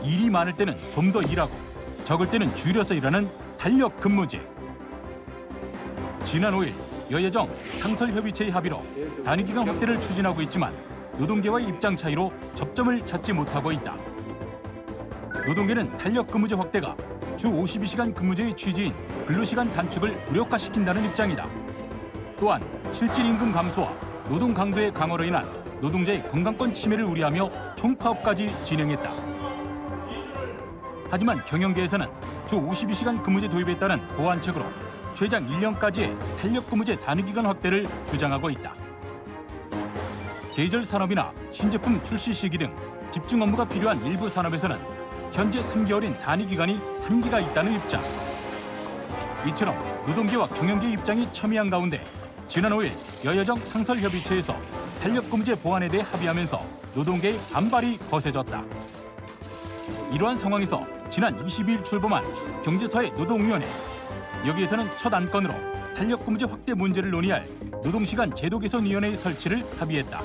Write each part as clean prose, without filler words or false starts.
일이 많을 때는 좀 더 일하고 적을 때는 줄여서 일하는 탄력 근무제. 지난 5일 여야정 상설협의체의 합의로 단위기간 확대를 추진하고 있지만 노동계와의 입장 차이로 접점을 찾지 못하고 있다. 노동계는 탄력 근무제 확대가 주 52시간 근무제의 취지인 근로시간 단축을 무력화시킨다는 입장이다. 또한 실질 임금 감소와 노동 강도의 강화로 인한 노동자의 건강권 침해를 우려하며 총파업까지 진행했다. 하지만 경영계에서는 주 52시간 근무제 도입에 따른 보완책으로 최장 1년까지의 탄력 근무제 단위기간 확대를 주장하고 있다. 계절 산업이나 신제품 출시 시기 등 집중 업무가 필요한 일부 산업에서는 현재 3개월인 단위기간이 한계가 있다는 입장. 이처럼 노동계와 경영계 입장이 첨예한 가운데 지난 5일 여야정 상설협의체에서 탄력근무제 보완에 대해 합의하면서 노동계의 반발이 거세졌다. 이러한 상황에서 지난 22일 출범한 경제사회 노동위원회. 여기에서는 첫 안건으로 탄력근무제 확대 문제를 논의할 노동시간 제도개선위원회의 설치를 합의했다.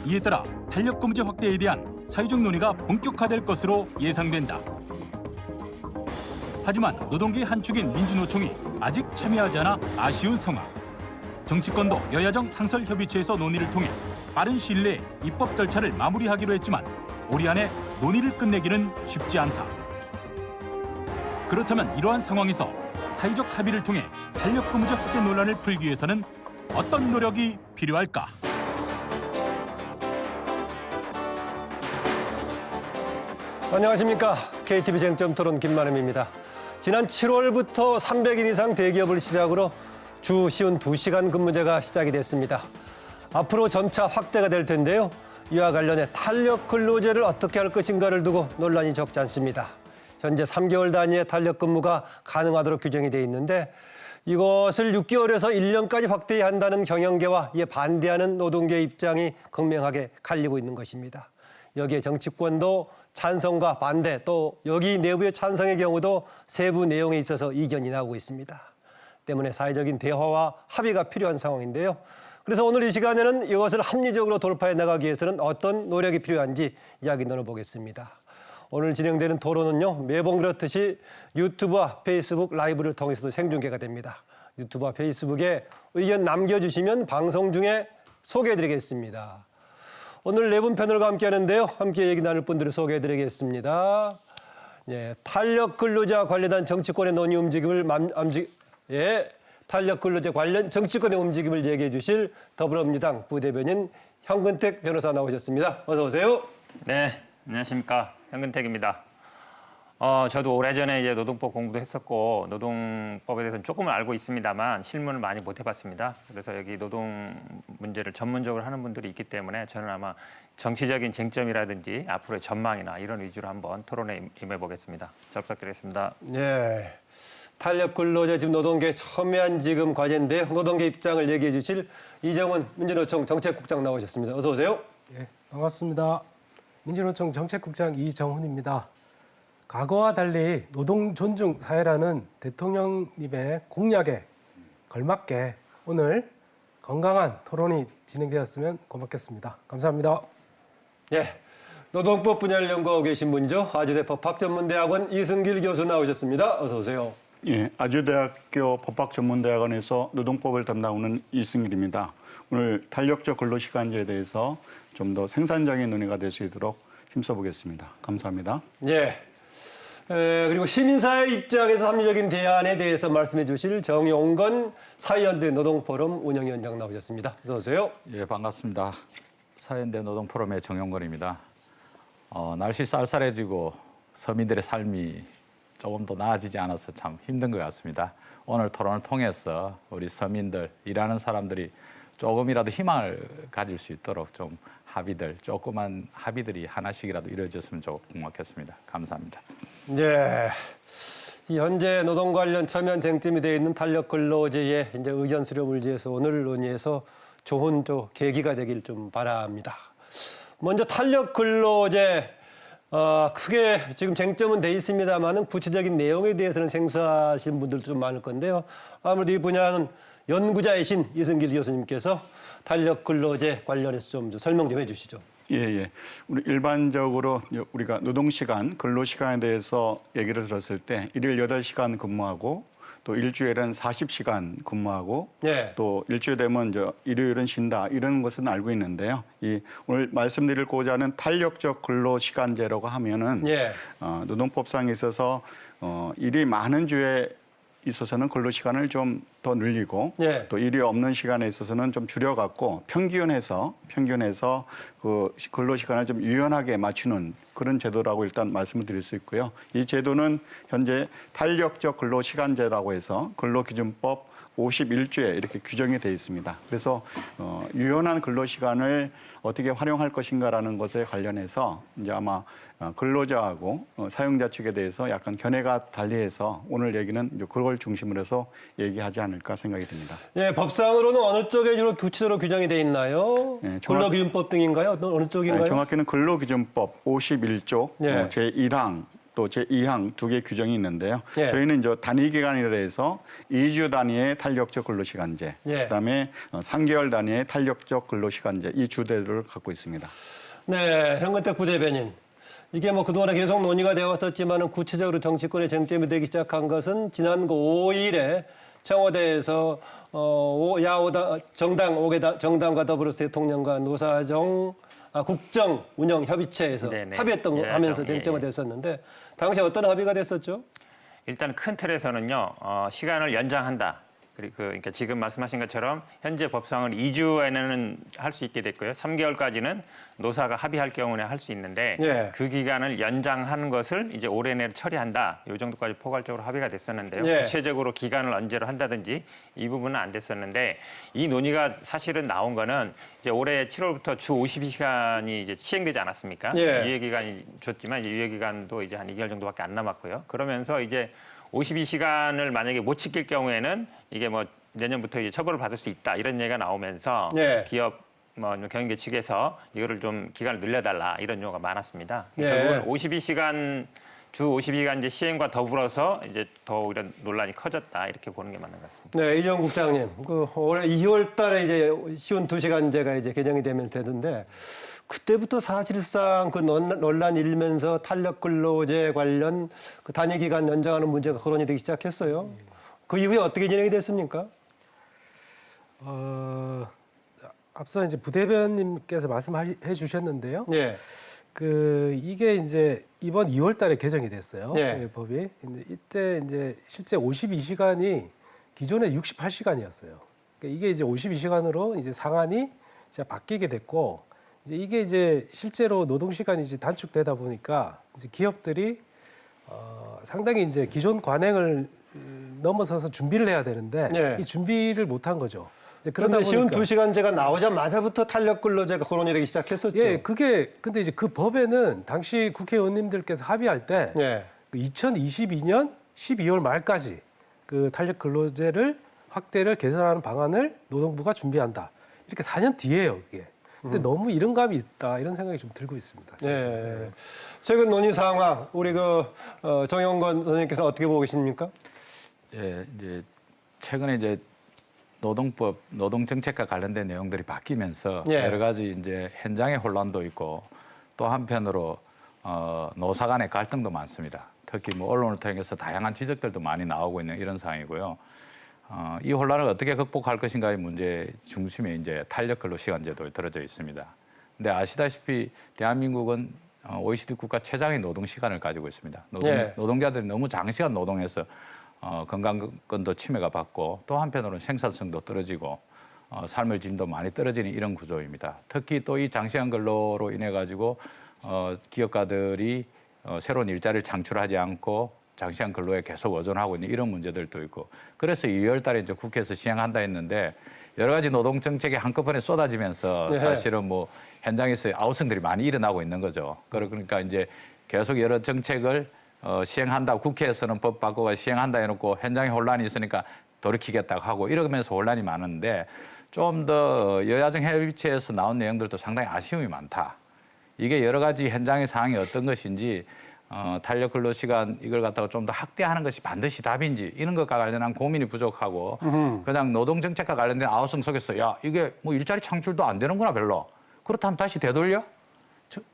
이에 따라 탄력근무제 확대에 대한 사회적 논의가 본격화될 것으로 예상된다. 하지만 노동계의 한 축인 민주노총이 아직 참여하지 않아 아쉬운 상황. 정치권도 여야정 상설협의체에서 논의를 통해 빠른 시일 내에 입법 절차를 마무리하기로 했지만 올 안에 논의를 끝내기는 쉽지 않다. 그렇다면 이러한 상황에서 사회적 합의를 통해 탄력근무제 확대 논란을 풀기 위해서는 어떤 노력이 필요할까? 안녕하십니까. KTV 쟁점 토론 김만음입니다. 지난 7월부터 300일 이상 대기업을 시작으로 주 52시간 근무제가 시작이 됐습니다. 앞으로 점차 확대가 될 텐데요. 이와 관련해 탄력 근로제를 어떻게 할 것인가를 두고 논란이 적지 않습니다. 현재 3개월 단위의 탄력 근무가 가능하도록 규정이 돼 있는데 이것을 6개월에서 1년까지 확대해야 한다는 경영계와 이에 반대하는 노동계 입장이 극명하게 갈리고 있는 것입니다. 여기에 정치권도 찬성과 반대, 또 여기 내부의 찬성의 경우도 세부 내용에 있어서 이견이 나오고 있습니다. 때문에 사회적인 대화와 합의가 필요한 상황인데요. 그래서 오늘 이 시간에는 이것을 합리적으로 돌파해 나가기 위해서는 어떤 노력이 필요한지 이야기 나눠보겠습니다. 오늘 진행되는 토론은요, 매번 그렇듯이 유튜브와 페이스북 라이브를 통해서도 생중계가 됩니다. 유튜브와 페이스북에 의견 남겨주시면 방송 중에 소개해드리겠습니다. 오늘 네 분 패널과 함께 하는데요. 함께 얘기 나눌 분들을 소개해드리겠습니다. 예, 탄력 근로자 관련한 정치권의 논의 움직임을 탄력 근로제 관련 정치권의 움직임을 얘기해 주실 더불어민주당 부대변인 현근택 변호사 나오셨습니다. 어서 오세요. 네, 안녕하십니까. 현근택입니다. 저도 오래전에 이제 노동법 공부도 했었고 노동법에 대해서는 조금은 알고 있습니다만 실무는 많이 못 해봤습니다. 그래서 여기 노동 문제를 전문적으로 하는 분들이 있기 때문에 저는 아마 정치적인 쟁점이라든지 앞으로의 전망이나 이런 위주로 한번 토론에 임해보겠습니다. 잘 부탁드리겠습니다. 네, 탄력 근로제 지금 노동계 첨예한 지금 과제인데요. 노동계 입장을 얘기해 주실 이정훈 민주노총 정책국장 나오셨습니다. 어서 오세요. 네, 반갑습니다. 민주노총 정책국장 이정훈입니다. 과거와 달리 노동 존중 사회라는 대통령님의 공약에 걸맞게 오늘 건강한 토론이 진행되었으면 고맙겠습니다. 감사합니다. 예, 노동법 분야를 연구하고 계신 분이죠. 아주대 법학전문대학원 이승길 교수 나오셨습니다. 어서 오세요. 예, 아주대학교 법학전문대학원에서 노동법을 담당하는 이승길입니다. 오늘 탄력적 근로시간제에 대해서 좀 더 생산적인 논의가 될 수 있도록 힘써보겠습니다. 감사합니다. 예. 그리고 시민사회 입장에서 합리적인 대안에 대해서 말씀해 주실 정용건 사회연대 노동포럼 운영위원장 나오셨습니다. 어서 오세요. 예, 반갑습니다. 사회연대 노동포럼의 정용건입니다. 날씨 쌀쌀해지고 서민들의 삶이 조금 더 나아지지 않아서 참 힘든 것 같습니다. 오늘 토론을 통해서 우리 서민들, 일하는 사람들이 조금이라도 희망을 가질 수 있도록 좀 조그만 합의들이 하나씩이라도 이루어졌으면 고맙겠습니다. 감사합니다. 네. 현재 노동 관련 첨예한 쟁점이 되어 있는 탄력 근로제의 이제 의견 수렴 을지해서 오늘 논의에서 좋은 계기가 되길 좀 바랍니다. 먼저 탄력 근로제 크게 지금 쟁점은 돼 있습니다만은 구체적인 내용에 대해서는 생소하신 분들도 좀 많을 건데요. 아무래도 이 분야는 연구자이신 이승길 교수님께서 탄력 근로제 관련해서 좀 설명 좀 해주시죠. 예, 예. 우리 일반적으로 우리가 노동시간, 근로시간에 대해서 얘기를 들었을 때 일일 8시간 근무하고 또 일주일은 40시간 근무하고 예. 또 일주일 되면 일요일은 쉰다 이런 것은 알고 있는데요. 이 오늘 말씀드리고자 하는 탄력적 근로시간제라고 하면은 예. 노동법상에 있어서 일이 많은 주에 있어서는 근로시간을 좀 더 늘리고 예. 또 일이 없는 시간에 있어서는 좀 줄여갖고 평균해서 그 근로시간을 좀 유연하게 맞추는 그런 제도라고 일단 말씀을 드릴 수 있고요. 이 제도는 현재 탄력적 근로시간제라고 해서 근로기준법 51조에 이렇게 규정이 돼 있습니다. 그래서 유연한 근로시간을 어떻게 활용할 것인가라는 것에 관련해서 이제 아마 근로자하고 사용자 측에 대해서 약간 견해가 달리해서 오늘 얘기는 이제 그걸 중심으로 해서 얘기하지 않을까 생각이 듭니다. 예, 법상으로는 어느 쪽에 주로 구체적으로 규정이 돼 있나요? 예, 근로기준법 등인가요? 어느 쪽인가요? 정확히는 근로기준법 51조 예. 제1항 또 제2항 두 개 규정이 있는데요. 예. 저희는 이제 단위 기간이라 해서 2주 단위의 탄력적 근로시간제, 예. 그다음에 3개월 단위의 탄력적 근로시간제 이 주제를 갖고 있습니다. 네, 현근택 부대변인. 이게 뭐 그동안에 계속 논의가 되어 왔었지만은 구체적으로 정치권의 쟁점이 되기 시작한 것은 지난 5일에 청와대에서 야오당 정당 5개 정당과 더불어서 대통령과 노사정 국정 운영 협의체에서 네네. 합의했던 거 예, 하면서 예, 쟁점화 예. 됐었는데 당시 어떤 합의가 됐었죠? 일단 큰 틀에서는요, 시간을 연장한다. 그리고 그러니까 지금 말씀하신 것처럼 현재 법상은 2주에는 할 수 있게 됐고요. 3개월까지는 노사가 합의할 경우에 할 수 있는데 예. 그 기간을 연장하는 것을 이제 올해 내로 처리한다. 이 정도까지 포괄적으로 합의가 됐었는데요. 예. 구체적으로 기간을 언제로 한다든지 이 부분은 안 됐었는데 이 논의가 사실은 나온 거는 이제 올해 7월부터 주 52시간이 이제 시행되지 않았습니까? 예. 유예기간이 줬지만 유예기간도 이제 한 2개월 정도밖에 안 남았고요. 그러면서 이제 52시간을 만약에 못 지킬 경우에는 이게 뭐 내년부터 이제 처벌을 받을 수 있다 이런 얘기가 나오면서 예. 기업 뭐 경영계 측에서 이거를 좀 기간을 늘려달라 이런 요구가 많았습니다. 예. 결국은 52시간 주 52시간제 시행과 더불어서 이제 더 이런 논란이 커졌다 이렇게 보는 게 맞는 것 같습니다. 네, 이정 국장님. 그 올해 2월 달에 이제 쉬운 2시간제가 이제 개정이 되면서 되던데 그때부터 사실상 그 논란이 일면서 탄력 근로제 관련 그 단위 기간 연장하는 문제가 거론이 되기 시작했어요. 그 이후에 어떻게 진행이 됐습니까? 앞서 이제 부대변님께서 말씀해 주셨는데요. 예. 이게 이제 이번 2월 달에 개정이 됐어요. 예. 이 법이. 근데 이때 이제 실제 52시간이 기존에 68시간이었어요. 그러니까 이게 이제 52시간으로 이제 상한이 이제 바뀌게 됐고 이제 이게 이제 실제로 노동 시간이 이제 단축되다 보니까 이제 기업들이 상당히 이제 기존 관행을 넘어서서 준비를 해야 되는데 예. 이 준비를 못한 거죠. 이제 그러다 그런데 쉬운 보니까 2시간제가 나오자마자부터 탄력 근로제가 거론이 되기 시작했었죠. 예, 근데 이제 그 법에는 당시 국회의원님들께서 합의할 때 예. 2022년 12월 말까지 그 탄력 근로제를 확대를 개선하는 방안을 노동부가 준비한다. 이렇게 4년 뒤에요, 그게. 근데 너무 이른 감이 있다 이런 생각이 좀 들고 있습니다. 예. 최근 논의 상황 우리 정영건 선생님께서는 어떻게 보고 계십니까? 예, 이제 최근에 이제 노동법, 노동정책과 관련된 내용들이 바뀌면서 예. 여러 가지 이제 현장의 혼란도 있고 또 한편으로 노사 간의 갈등도 많습니다. 특히 뭐 언론을 통해서 다양한 지적들도 많이 나오고 있는 이런 상황이고요. 이 혼란을 어떻게 극복할 것인가의 문제 중심에 이제 탄력 근로시간제도 들어져 있습니다. 근데 아시다시피 대한민국은 OECD 국가 최장의 노동 시간을 가지고 있습니다. 예. 노동자들이 너무 장시간 노동해서 건강권도 침해가 받고 또 한편으로는 생산성도 떨어지고 삶의 질도 많이 떨어지는 이런 구조입니다. 특히 또 이 장시간 근로로 인해 가지고 기업가들이 새로운 일자리를 창출하지 않고 장시간 근로에 계속 의존하고 있는 이런 문제들도 있고 그래서 2월 달에 이제 국회에서 시행한다 했는데 여러 가지 노동 정책이 한꺼번에 쏟아지면서 네. 사실은 뭐 현장에서 아우성들이 많이 일어나고 있는 거죠. 그러니까 이제 계속 여러 정책을 시행한다. 국회에서는 법 바꾸고 시행한다 해놓고 현장에 혼란이 있으니까 돌이키겠다고 하고 이러면서 혼란이 많은데 좀 더 여야정 협의체에서 나온 내용들도 상당히 아쉬움이 많다. 이게 여러 가지 현장의 상황이 어떤 것인지 탄력 근로시간 이걸 갖다가 좀 더 확대하는 것이 반드시 답인지 이런 것과 관련한 고민이 부족하고 그냥 노동정책과 관련된 아우성 속에서 야 이게 뭐 일자리 창출도 안 되는구나 별로. 그렇다면 다시 되돌려?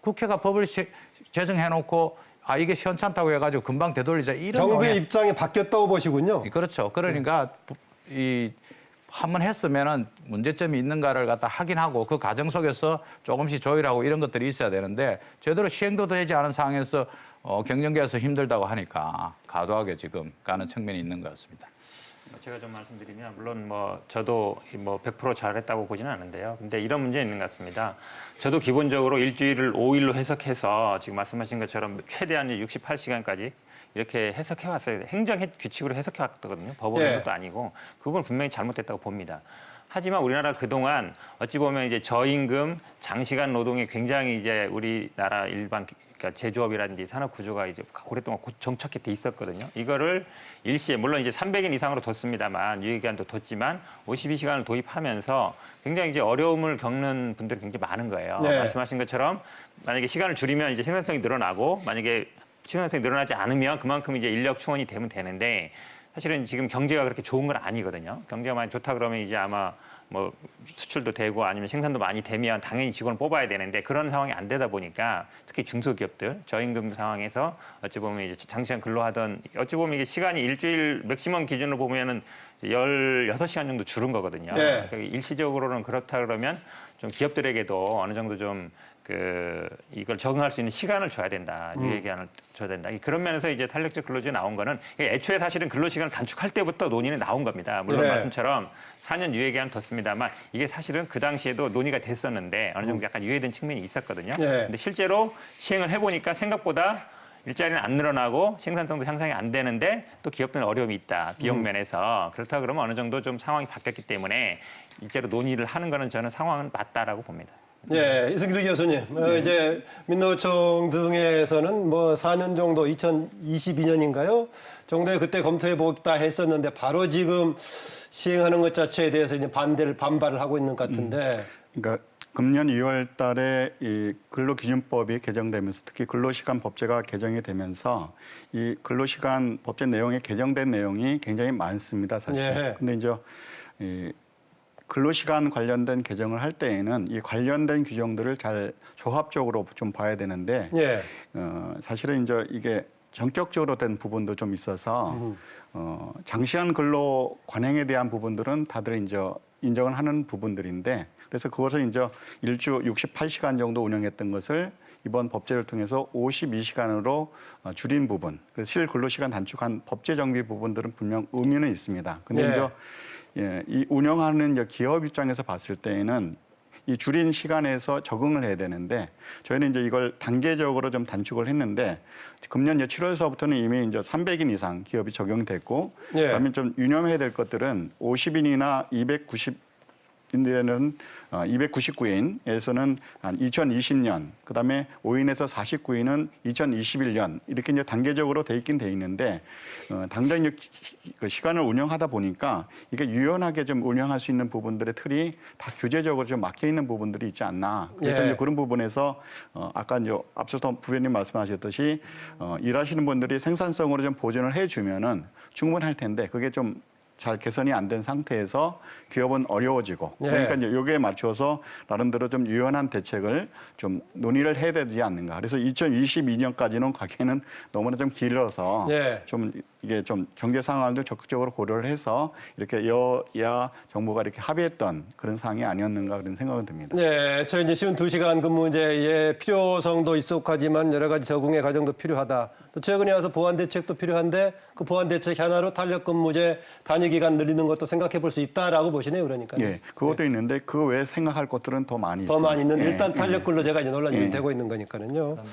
국회가 법을 제정해놓고 이게 시원찮다고 해가지고 금방 되돌리자 이런 정부의 용의- 입장이 바뀌었다고 보시군요. 그렇죠. 그러니까 이 한번 했으면은 문제점이 있는가를 갖다 확인하고 그 과정 속에서 조금씩 조율하고 이런 것들이 있어야 되는데 제대로 시행도 되지 않은 상황에서 경영계에서 힘들다고 하니까 과도하게 지금 가는 측면이 있는 것 같습니다. 제가 좀 말씀드리면 물론 저도 100% 잘했다고 보지는 않는데요. 근데 이런 문제는 있는 것 같습니다. 저도 기본적으로 일주일을 5일로 해석해서 지금 말씀하신 것처럼 최대한 68시간까지 이렇게 해석해 왔어요. 행정 규칙으로 해석해 왔거든요. 법원의 예. 것도 아니고 그 부분 분명히 잘못됐다고 봅니다. 하지만 우리나라 그동안 어찌 보면 이제 저임금, 장시간 노동이 굉장히 이제 우리나라 일반 그러니까 제조업이라든지 산업 구조가 이제 오랫동안 정착해 돼 있었거든요. 이거를 일시에 물론 이제 300일 이상으로 뒀습니다만 유예기간도 뒀지만 52시간을 도입하면서 굉장히 이제 어려움을 겪는 분들이 굉장히 많은 거예요. 네. 말씀하신 것처럼 만약에 시간을 줄이면 이제 생산성이 늘어나고 만약에 생산성이 늘어나지 않으면 그만큼 이제 인력 충원이 되면 되는데 사실은 지금 경제가 그렇게 좋은 건 아니거든요. 경제가 많이 좋다 그러면 이제 아마 수출도 되고 아니면 생산도 많이 되면 당연히 직원을 뽑아야 되는데 그런 상황이 안 되다 보니까 특히 중소기업들 저임금 상황에서 어찌 보면 이제 장시간 근로하던 어찌 보면 이게 시간이 일주일 맥시멈 기준으로 보면은 16시간 정도 줄은 거거든요. 네. 그러니까 일시적으로는 그렇다 그러면 좀 기업들에게도 어느 정도 좀 이걸 적응할 수 있는 시간을 줘야 된다. 유예기간을 줘야 된다. 그런 면에서 이제 탄력적 근로제에 나온 거는 애초에 사실은 근로시간을 단축할 때부터 논의는 나온 겁니다. 물론 네. 말씀처럼 4년 유예기간 뒀습니다만 이게 사실은 그 당시에도 논의가 됐었는데 어느 정도 약간 유예된 측면이 있었거든요. 네. 근데 실제로 시행을 해보니까 생각보다 일자리는 안 늘어나고 생산성도 향상이 안 되는데 또 기업들은 어려움이 있다. 비용 면에서. 그렇다 그러면 어느 정도 좀 상황이 바뀌었기 때문에 일제로 논의를 하는 거는 저는 상황은 맞다라고 봅니다. 예, 이승길 교수님, 이제 민노총 등에서는 4년 정도, 2022년인가요? 정도에 그때 검토해 보겠다 했었는데 바로 지금 시행하는 것 자체에 대해서 이제 반발을 하고 있는 것 같은데. 그러니까 금년 2월 달에 이 근로기준법이 개정되면서 특히 근로시간 법제가 개정이 되면서 이 근로시간 법제 내용에 개정된 내용이 굉장히 많습니다, 사실. 예. 근데 이제 이 근로시간 관련된 개정을 할 때에는 이 관련된 규정들을 잘 조합적으로 좀 봐야 되는데 예. 사실은 이제 이게 정격적으로 된 부분도 좀 있어서 장시간 근로 관행에 대한 부분들은 다들 이제 인정을 하는 부분들인데 그래서 그것을 이제 일주 68시간 정도 운영했던 것을 이번 법제를 통해서 52시간으로 줄인 부분, 그래서 실근로시간 단축한 법제 정비 부분들은 분명 의미는 있습니다. 근데 네. 이제 이 운영하는 이제 기업 입장에서 봤을 때에는 이 줄인 시간에서 적응을 해야 되는데 저희는 이제 이걸 단계적으로 좀 단축을 했는데 금년 7월서부터는 이미 이제 300인 이상 기업이 적용됐고 예. 그다음에 좀 유념해야 될 것들은 50인이나 290인들에는 299인에서는 한 2020년, 그다음에 5인에서 49인은 2021년 이렇게 이제 단계적으로 돼 있긴 돼 있는데 당장 그 시간을 운영하다 보니까 이게 유연하게 좀 운영할 수 있는 부분들의 틀이 다 규제적으로 좀 막혀 있는 부분들이 있지 않나. 그래서 예. 이제 그런 부분에서 아까 이제 앞서서 부회님 말씀하셨듯이 일하시는 분들이 생산성으로 좀 보존을 해주면은 충분할 텐데 그게 좀 잘 개선이 안 된 상태에서 기업은 어려워지고 예. 그러니까 이제 여기에 맞춰서 나름대로 좀 유연한 대책을 좀 논의를 해야 되지 않는가. 그래서 2022년까지는 가기에는 너무나 좀 길어서 예. 좀 이게 좀 경제 상황을 좀 적극적으로 고려를 해서 이렇게 여야 정부가 이렇게 합의했던 그런 사항이 아니었는가 그런 생각은 듭니다. 네, 저 이제 쉬운 2시간 근무제의 필요성도 있었하지만 여러 가지 적응의 과정도 필요하다. 또 최근에 와서 보완 대책도 필요한데 그 보완 대책 하나로 탄력 근무제 단위 기간 늘리는 것도 생각해 볼 수 있다라고 보시네요, 그러니까. 예, 그것도 있는데 그 외에 생각할 것들은 더 많이 더 있습니다. 많이 있는 예, 일단 탄력 근로제가 이제 논란이 예. 되고 있는 거니까요.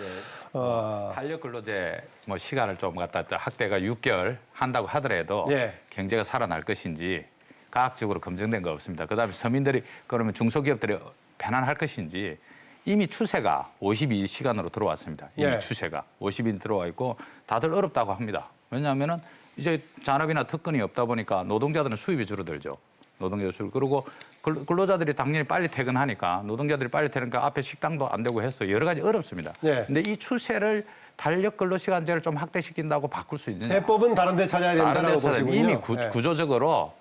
탄력 근로제 시간을 좀 갖다 학대가 6개월 한다고 하더라도 예. 경제가 살아날 것인지 과학적으로 검증된 거 없습니다. 그다음에 서민들이 그러면 중소기업들이 편안할 것인지 이미 추세가 52시간으로 들어왔습니다. 이미 예. 추세가 50이 들어와 있고 다들 어렵다고 합니다. 왜냐하면은 이제 잔업이나 특권이 없다 보니까 노동자들은 수입이 줄어들죠. 노동자 수 그리고 근로자들이 당연히 빨리 퇴근하니까 노동자들이 빨리 퇴근하니까 앞에 식당도 안 되고 해서 여러 가지 어렵습니다. 예. 근데 이 추세를 탄력 근로시간제를 좀 확대시킨다고 바꿀 수 있느냐? 해법은 다른 데 찾아야 다른 된다고 데서는 보시군요. 이미 예. 구조적으로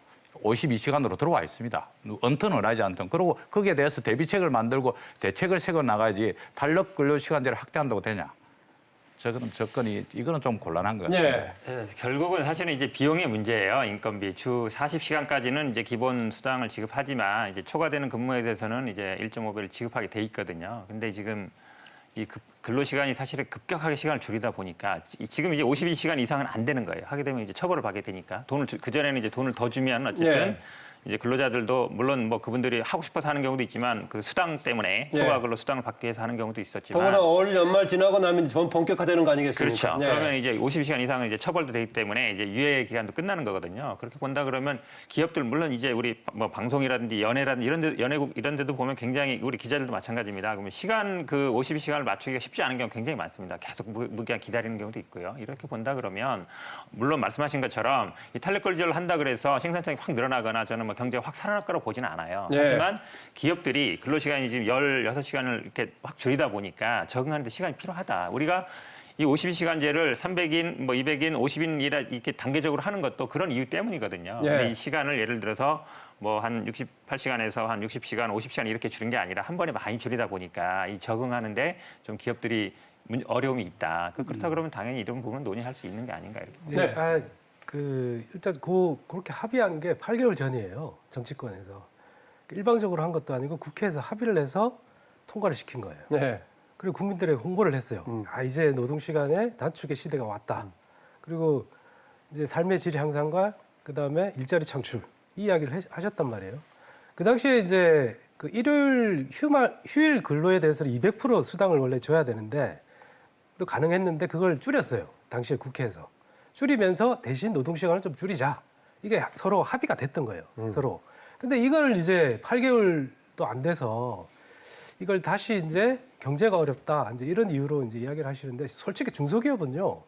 52시간으로 들어와 있습니다. 언턴 원하지 않던. 그리고 거기에 대해서 대비책을 만들고 대책을 세워 나가야지 탄력 근로 시간제를 확대한다고 되냐. 그럼 접근이 이거는 좀 곤란한 것 같습니다. 예. 결국은 사실은 이제 비용의 문제예요. 인건비 주 40시간까지는 이제 기본 수당을 지급하지만 이제 초과되는 근무에 대해서는 이제 1.5배를 지급하게 돼 있거든요. 근데 지금 이 근로 시간이 사실은 급격하게 시간을 줄이다 보니까 지금 이제 52시간 이상은 안 되는 거예요. 하게 되면 이제 처벌을 받게 되니까 그 전에는 이제 돈을 더 주면 어쨌든 예. 이제 근로자들도 물론 뭐 그분들이 하고 싶어서 하는 경우도 있지만 그 수당 때문에 예. 초과 근로 수당을 받기 위해서 하는 경우도 있었지만 더구나 올 연말 지나고 나면 전 본격화되는 거 아니겠습니까? 그렇죠. 예. 그러면 이제 52시간 이상은 이제 처벌도 되기 때문에 이제 유예 기간도 끝나는 거거든요. 그렇게 본다 그러면 기업들 물론 이제 우리 뭐 방송이라든지 연예라든지 이런 데 연예국 이런 데도 보면 굉장히 우리 기자들도 마찬가지입니다. 그러면 시간 그 52시간을 맞추기가 쉽지 않은 경우 굉장히 많습니다. 계속 무기한 기다리는 경우도 있고요. 이렇게 본다 그러면 물론 말씀하신 것처럼 이 탄력 근로제를 한다 그래서 생산성이 확 늘어나거나 저는 뭐 경제가 확 살아날 거라고 보지는 않아요. 예. 하지만 기업들이 근로시간이 지금 16시간을 이렇게 확 줄이다 보니까 적응하는 데 시간이 필요하다. 우리가 이 52시간제를 300인, 뭐 200인, 50인이라 이렇게 단계적으로 하는 것도 그런 이유 때문이거든요. 예. 근데 이 시간을 예를 들어서 뭐 한 68시간에서 한 60시간, 50시간 이렇게 줄인 게 아니라 한 번에 많이 줄이다 보니까 이 적응하는데 좀 기업들이 어려움이 있다. 그렇다 그러면 당연히 이런 부분은 논의할 수 있는 게 아닌가 이렇게. 네. 일단 그렇게 합의한 게 8개월 전이에요. 정치권에서. 일방적으로 한 것도 아니고 국회에서 합의를 해서 통과를 시킨 거예요. 네. 그리고 국민들에게 홍보를 했어요. 이제 노동시간의 단축의 시대가 왔다. 그리고 이제 삶의 질 향상과 그다음에 일자리 창출 이 이야기를 하셨단 말이에요. 그 당시에 이제 그 일요일 휴일 근로에 대해서는 200% 수당을 원래 줘야 되는데 또 가능했는데 그걸 줄였어요. 당시에 국회에서. 줄이면서 대신 노동시간을 좀 줄이자. 이게 서로 합의가 됐던 거예요. 서로. 근데 이걸 이제 8개월도 안 돼서 이걸 다시 이제 경제가 어렵다. 이제 이런 이유로 이제 이야기를 하시는데 솔직히 중소기업은요.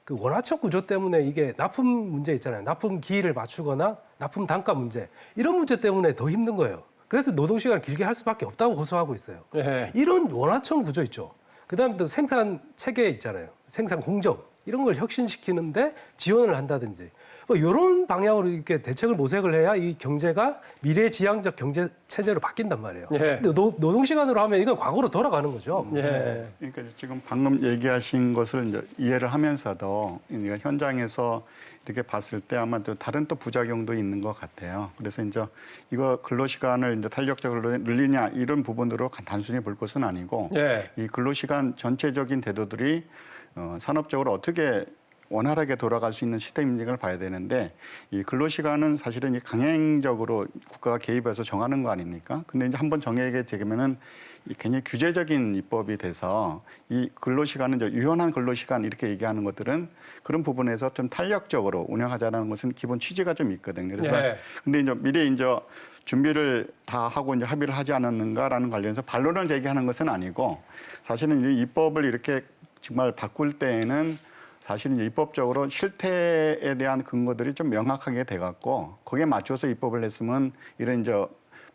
그 원화청 구조 때문에 이게 납품 문제 있잖아요. 납품 기일을 맞추거나 납품 단가 문제. 이런 문제 때문에 더 힘든 거예요. 그래서 노동시간을 길게 할 수밖에 없다고 호소하고 있어요. 예. 이런 원화청 구조 있죠. 그다음에 또 생산 체계 있잖아요. 생산 공정 이런 걸 혁신시키는데 지원을 한다든지 뭐 이런 방향으로 이렇게 대책을 모색을 해야 이 경제가 미래지향적 경제 체제로 바뀐단 말이에요. 예. 근데 노동 시간으로 하면 이건 과거로 돌아가는 거죠. 예. 그러니까 지금 방금 얘기하신 것을 이제 이해를 하면서도 우리가 현장에서 이렇게 봤을 때 아마 또 다른 또 부작용도 있는 것 같아요. 그래서 이제 이거 근로시간을 이제 탄력적으로 늘리냐 이런 부분으로 단순히 볼 것은 아니고 예. 이 근로시간 전체적인 제도들이 산업적으로 어떻게 원활하게 돌아갈 수 있는 시스템인지를 봐야 되는데 이 근로시간은 사실은 이 강행적으로 국가가 개입해서 정하는 거 아닙니까? 근데 이제 한번 정하게 되면은 굉장히 규제적인 입법이 돼서 이 근로시간은 이제 유연한 근로시간 이렇게 얘기하는 것들은 그런 부분에서 좀 탄력적으로 운영하자는 것은 기본 취지가 좀 있거든요. 그래서 예. 근데 이제 미래 이제 준비를 다 하고 이제 합의를 하지 않았는가라는 관련해서 반론을 제기하는 것은 아니고 사실은 이제 입법을 이렇게 정말 바꿀 때에는 사실은 이제 입법적으로 실태에 대한 근거들이 좀 명확하게 돼갖고 거기에 맞춰서 입법을 했으면 이런 이제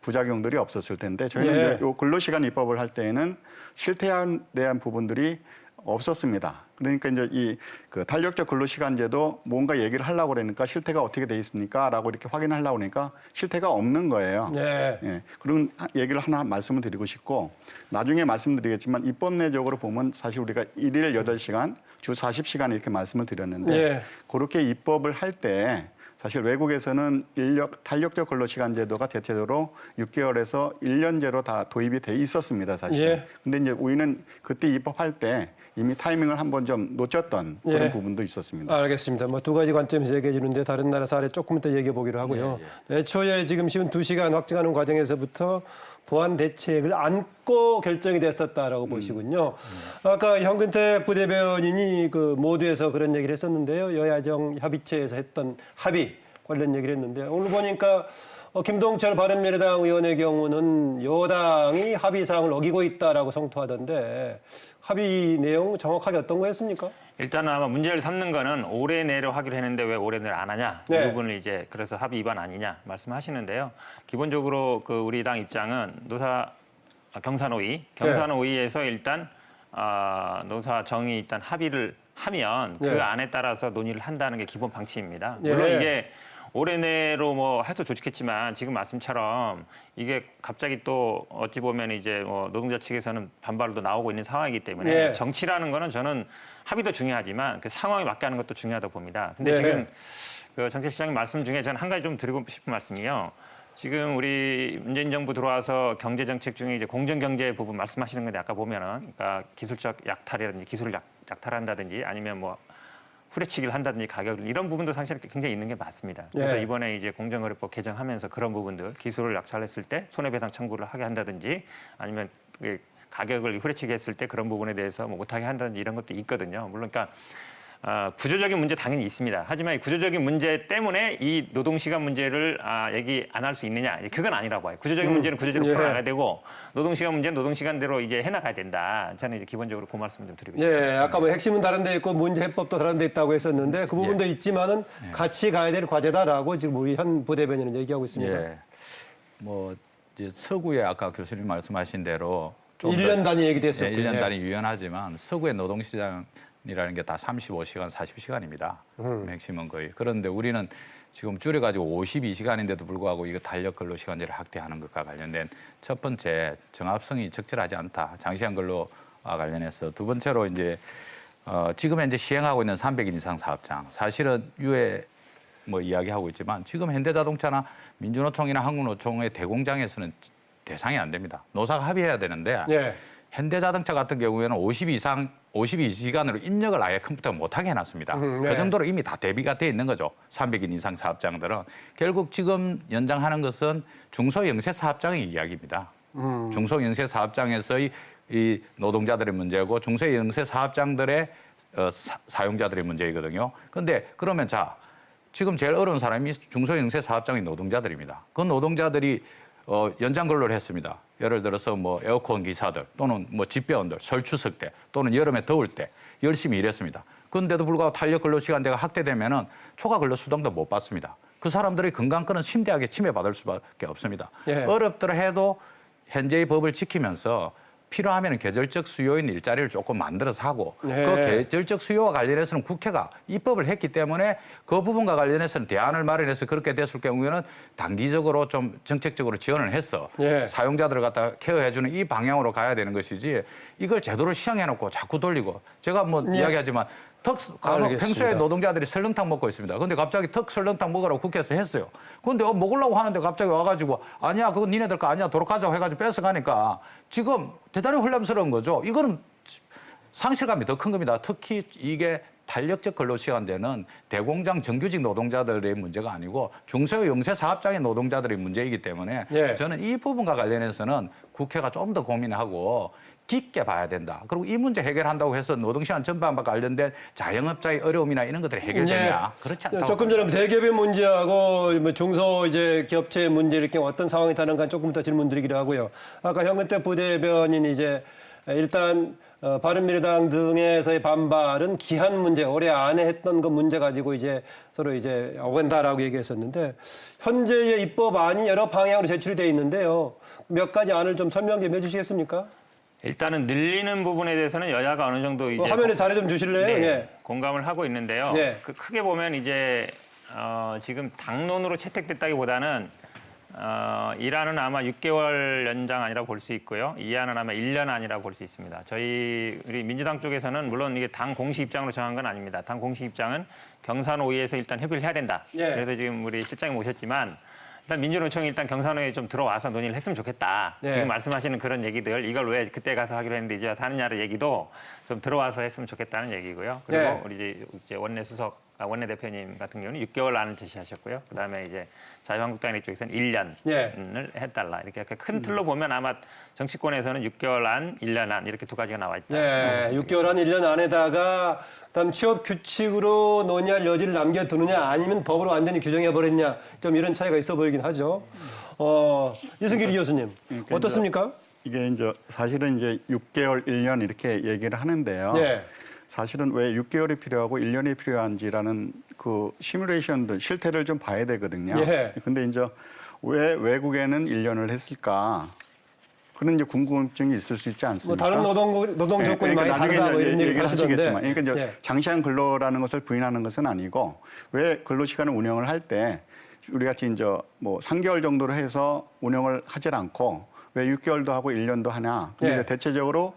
부작용들이 없었을 텐데 저희는 예. 이제 요 근로시간 입법을 할 때에는 실태에 대한 부분들이 없었습니다. 그러니까 이제 이 그 탄력적 근로시간제도 뭔가 얘기를 하려고 그러니까 실태가 어떻게 돼 있습니까?라고 이렇게 확인하려고 그러니까 실태가 없는 거예요. 예. 예, 그런 얘기를 하나 말씀을 드리고 싶고 나중에 말씀드리겠지만 입법 내적으로 보면 사실 우리가 일일 8시간, 주 40시간 이렇게 말씀을 드렸는데 예. 그렇게 입법을 할 때 사실 외국에서는 탄력적 근로시간 제도가 대체적으로 6개월에서 1년제로 다 도입이 돼 있었습니다, 사실. 예. 근데 이제 우리는 그때 입법할 때 이미 타이밍을 한번 좀 놓쳤던 그런 예. 부분도 있었습니다. 알겠습니다. 뭐 두 가지 관점에서 얘기해 주는데 다른 나라 사례 조금 이따 얘기해 보기로 하고요. 애초에 지금 쉬운 2시간 확정하는 과정에서부터 보완 대책을 안고 결정이 됐었다라고 보시군요. 아까 현근택 부대변인이 그 모두에서 그런 얘기를 했었는데요. 여야정 협의체에서 했던 합의 관련 얘기를 했는데 오늘 보니까 김동철 바른미래당 의원의 경우는 여당이 합의 사항을 어기고 있다라고 성토하던데 합의 내용 정확하게 어떤 거였습니까? 일단 아마 문제를 삼는 거는 올해 내로 하기로 했는데 왜 올해 내로 안 하냐 이 네. 부분을 이제 그래서 합의 위반 아니냐 말씀하시는데요. 기본적으로 그 우리 당 입장은 경산호의에서 일단 노사 정의 일단 합의를 하면 그 네. 안에 따라서 논의를 한다는 게 기본 방침입니다. 네. 물론 이게 올해 내로 뭐 해도 좋겠지만 지금 말씀처럼 이게 갑자기 또 어찌 보면 이제 뭐 노동자 측에서는 반발도 나오고 있는 상황이기 때문에 예. 정치라는 거는 저는 합의도 중요하지만 그 상황에 맞게 하는 것도 중요하다고 봅니다. 근데 네. 지금 그 정책시장님 말씀 중에 저는 한 가지 좀 드리고 싶은 말씀이요. 지금 우리 문재인 정부 들어와서 경제 정책 중에 이제 공정 경제 부분 말씀하시는 건데 아까 보면은 그러니까 기술적 약탈이라든지 기술을 약탈한다든지 아니면 뭐 후려치기를 한다든지 가격을 이런 부분도 사실 굉장히 있는 게 맞습니다. 그래서 예. 이번에 이제 공정거래법 개정하면서 그런 부분들 기술을 약탈했을 때 손해배상 청구를 하게 한다든지 아니면 가격을 후려치기 했을 때 그런 부분에 대해서 뭐 못하게 한다든지 이런 것도 있거든요. 물론 그러니까 구조적인 문제 당연히 있습니다. 하지만 이 구조적인 문제 때문에 이 노동시간 문제를 얘기 안 할 수 있느냐? 그건 아니라고 봐요. 구조적인 문제는 구조적으로 예. 풀어나가야 되고 노동시간 문제는 노동시간대로 이제 해나가야 된다. 저는 이제 기본적으로 그 말씀 좀 드리고 싶습니다. 예, 아까 뭐 핵심은 다른 데 있고 문제 해법도 다른 데 있다고 했었는데 그 부분도 있지만은 같이 가야 될 과제다라고 지금 우리 현 부대변인은 얘기하고 있습니다. 예. 뭐 이제 서구에 아까 교수님 말씀하신 대로 좀 1년 단위 얘기도 했었고. 1년 단위 유연하지만 서구의 노동시장이라는 게 다 35시간, 40시간입니다. 핵심은 거의. 그런데 우리는 지금 줄여가지고 52시간인데도 불구하고 이거 탄력 근로시간제를 확대하는 것과 관련된 첫 번째 정합성이 적절하지 않다. 장시간 근로와 관련해서 두 번째로 이제 지금 현재 시행하고 있는 300인 이상 사업장 사실은 유예 뭐 이야기하고 있지만 지금 현대자동차나 민주노총이나 한국노총의 대공장에서는 대상이 안 됩니다. 노사가 합의해야 되는데 예. 현대자동차 같은 경우에는 52시간으로 입력을 아예 컴퓨터가 못하게 해놨습니다. 네. 그 정도로 이미 다 대비가 돼 있는 거죠. 300인 이상 사업장들은. 결국 지금 연장하는 것은 중소영세 사업장의 이야기입니다. 중소영세 사업장에서의 이 노동자들의 문제고 중소영세 사업장들의 사용자들의 문제이거든요. 그런데 그러면 자, 지금 제일 어려운 사람이 중소영세 사업장의 노동자들입니다. 그 노동자들이 연장 근로를 했습니다. 예를 들어서 뭐 에어컨 기사들 또는 뭐 집배원들 설 추석 때 또는 여름에 더울 때 열심히 일했습니다. 그런데도 불구하고 탄력 근로 시간제가 확대되면은 초과 근로 수당도 못 받습니다. 그 사람들의 건강권은 심대하게 침해받을 수밖에 없습니다. 예. 어렵더라 해도 현재의 법을 지키면서 필요하면 계절적 수요인 일자리를 조금 만들어서 하고 네. 그 계절적 수요와 관련해서는 국회가 입법을 했기 때문에 그 부분과 관련해서는 대안을 마련해서 그렇게 됐을 경우에는 단기적으로 좀 정책적으로 지원을 해서 네. 사용자들을 갖다 케어해주는 이 방향으로 가야 되는 것이지 이걸 제대로 시행해놓고 자꾸 돌리고 제가 뭐 이야기하지만 알겠습니다. 평소에 노동자들이 설렁탕 먹고 있습니다. 그런데 갑자기 턱 설렁탕 먹으라고 국회에서 했어요. 그런데 먹으려고 하는데 갑자기 와가지고 아니야 그건 니네들 거 아니야 도록 하자고 해가지고 뺏어가니까 지금 대단히 혼란스러운 거죠. 이거는 상실감이 더 큰 겁니다. 특히 이게 탄력적 근로시간제는 대공장 정규직 노동자들의 문제가 아니고 중소 영세 사업장의 노동자들의 문제이기 때문에 예. 저는 이 부분과 관련해서는 국회가 좀 더 고민하고 깊게 봐야 된다. 그리고 이 문제 해결한다고 해서 노동시간 전반과 관련된 자영업자의 어려움이나 이런 것들이 해결되냐? 그렇지 않다고. 조금 전에 대기업의 문제하고 뭐 중소 이제 기업체의 문제 이렇게 어떤 상황이 다른가 조금 더 질문드리기로 하고요. 아까 현근택 부대변인 이제 일단 바른미래당 등에서의 반발은 기한 문제, 올해 안에 했던 그 문제 가지고 이제 서로 이제 어간다라고 얘기했었는데 현재의 입법안이 여러 방향으로 제출이 돼 있는데요. 몇 가지 안을 좀 설명 좀 해주시겠습니까? 일단은 늘리는 부분에 대해서는 여야가 어느 정도 이제 화면에 자료 좀 주실래요? 네, 예. 공감을 하고 있는데요. 네. 그 크게 보면 이제 지금 당론으로 채택됐다기보다는 일안은 아마 6개월 연장 아니라고 볼 수 있고요. 이안은 아마 1년 아니라고 볼 수 있습니다. 우리 민주당 쪽에서는 물론 이게 당 공식 입장으로 정한 건 아닙니다. 당 공식 입장은 경산호위에서 일단 협의를 해야 된다. 예. 그래서 지금 우리 실장님 오셨지만 일단 민주노총이 일단 경산호위에 좀 들어와서 논의를 했으면 좋겠다. 예. 지금 말씀하시는 그런 얘기들 이걸 왜 그때 가서 하기로 했는데 이제 와서 하느냐는 얘기도 좀 들어와서 했으면 좋겠다는 얘기고요. 그리고 예. 우리 이제 원내대표님 같은 경우는 6개월 안을 제시하셨고요. 그다음에 이제 자유한국당 이쪽에서는 1년을 예. 해달라. 이렇게 큰 틀로 보면 아마 정치권에서는 6개월 안, 1년 안 이렇게 두 가지가 나와 있다. 네, 6개월 한 1년 안에다가 그다음 취업 규칙으로 논의할 여지를 남겨두느냐 아니면 법으로 완전히 규정해버렸냐 좀 이런 차이가 있어 보이긴 하죠. 이승길 교수님 그러니까 어떻습니까? 이게 이제 사실은 이제 6개월, 1년 이렇게 얘기를 하는데요. 네. 사실은 왜 6개월이 필요하고 1년이 필요한지라는 그 시뮬레이션들 실태를 좀 봐야 되거든요. 예. 근데 이제 왜 외국에는 1년을 했을까? 그런 이제 궁금증이 있을 수 있지 뭐 않습니까? 다른 노동 조건이 그러니까 많이 나중에 다르다 뭐 이런 이제 얘기를 하시던데. 하시겠지만, 그러니까 이제 예. 장시간 근로라는 것을 부인하는 것은 아니고 왜 근로시간을 운영을 할 때 우리 같이 이제 뭐 3개월 정도로 해서 운영을 하질 않고 왜 6개월도 하고 1년도 하냐? 근데 예. 이제 대체적으로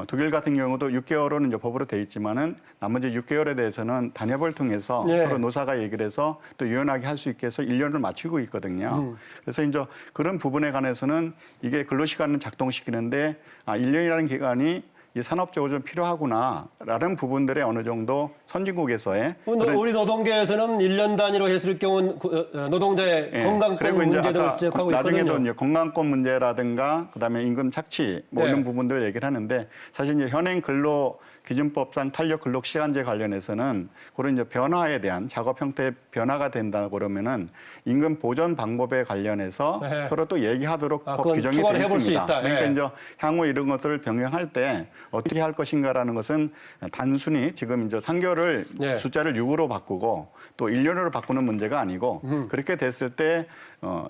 독일 같은 경우도 6개월은 이제 법으로 돼 있지만은 나머지 6개월에 대해서는 단협을 통해서 예. 서로 노사가 얘기를 해서 또 유연하게 할 수 있게 해서 1년을 맞추고 있거든요. 그래서 이제 그런 부분에 관해서는 이게 근로시간을 작동시키는데 1년이라는 기간이 이 산업적으로 좀 필요하구나라는 부분들에 어느 정도 선진국에서의 그런 우리 노동계에서는 1년 단위로 했을 경우 노동자의 예. 건강권 그리고 이제 문제 등을 아까 지적하고 나중에도 있거든요. 이제 건강권 문제라든가 그다음에 임금 착취 뭐 예. 이런 부분들 얘기를 하는데 사실 이제 현행 근로 기준법상 탄력 근로 시간제 관련해서는 그런 이제 변화에 대한 작업 형태의 변화가 된다고 그러면은 임금 보전 방법에 관련해서 예. 서로 또 얘기하도록 법 그건 규정이 추가로 되어 해볼 수 있습니다. 있다. 그러니까 예. 이제 향후 이런 것들을 병행할 때 어떻게 할 것인가라는 것은 단순히 지금 이제 3개월을 예. 숫자를 6으로 바꾸고 또 1년으로 바꾸는 문제가 아니고 그렇게 됐을 때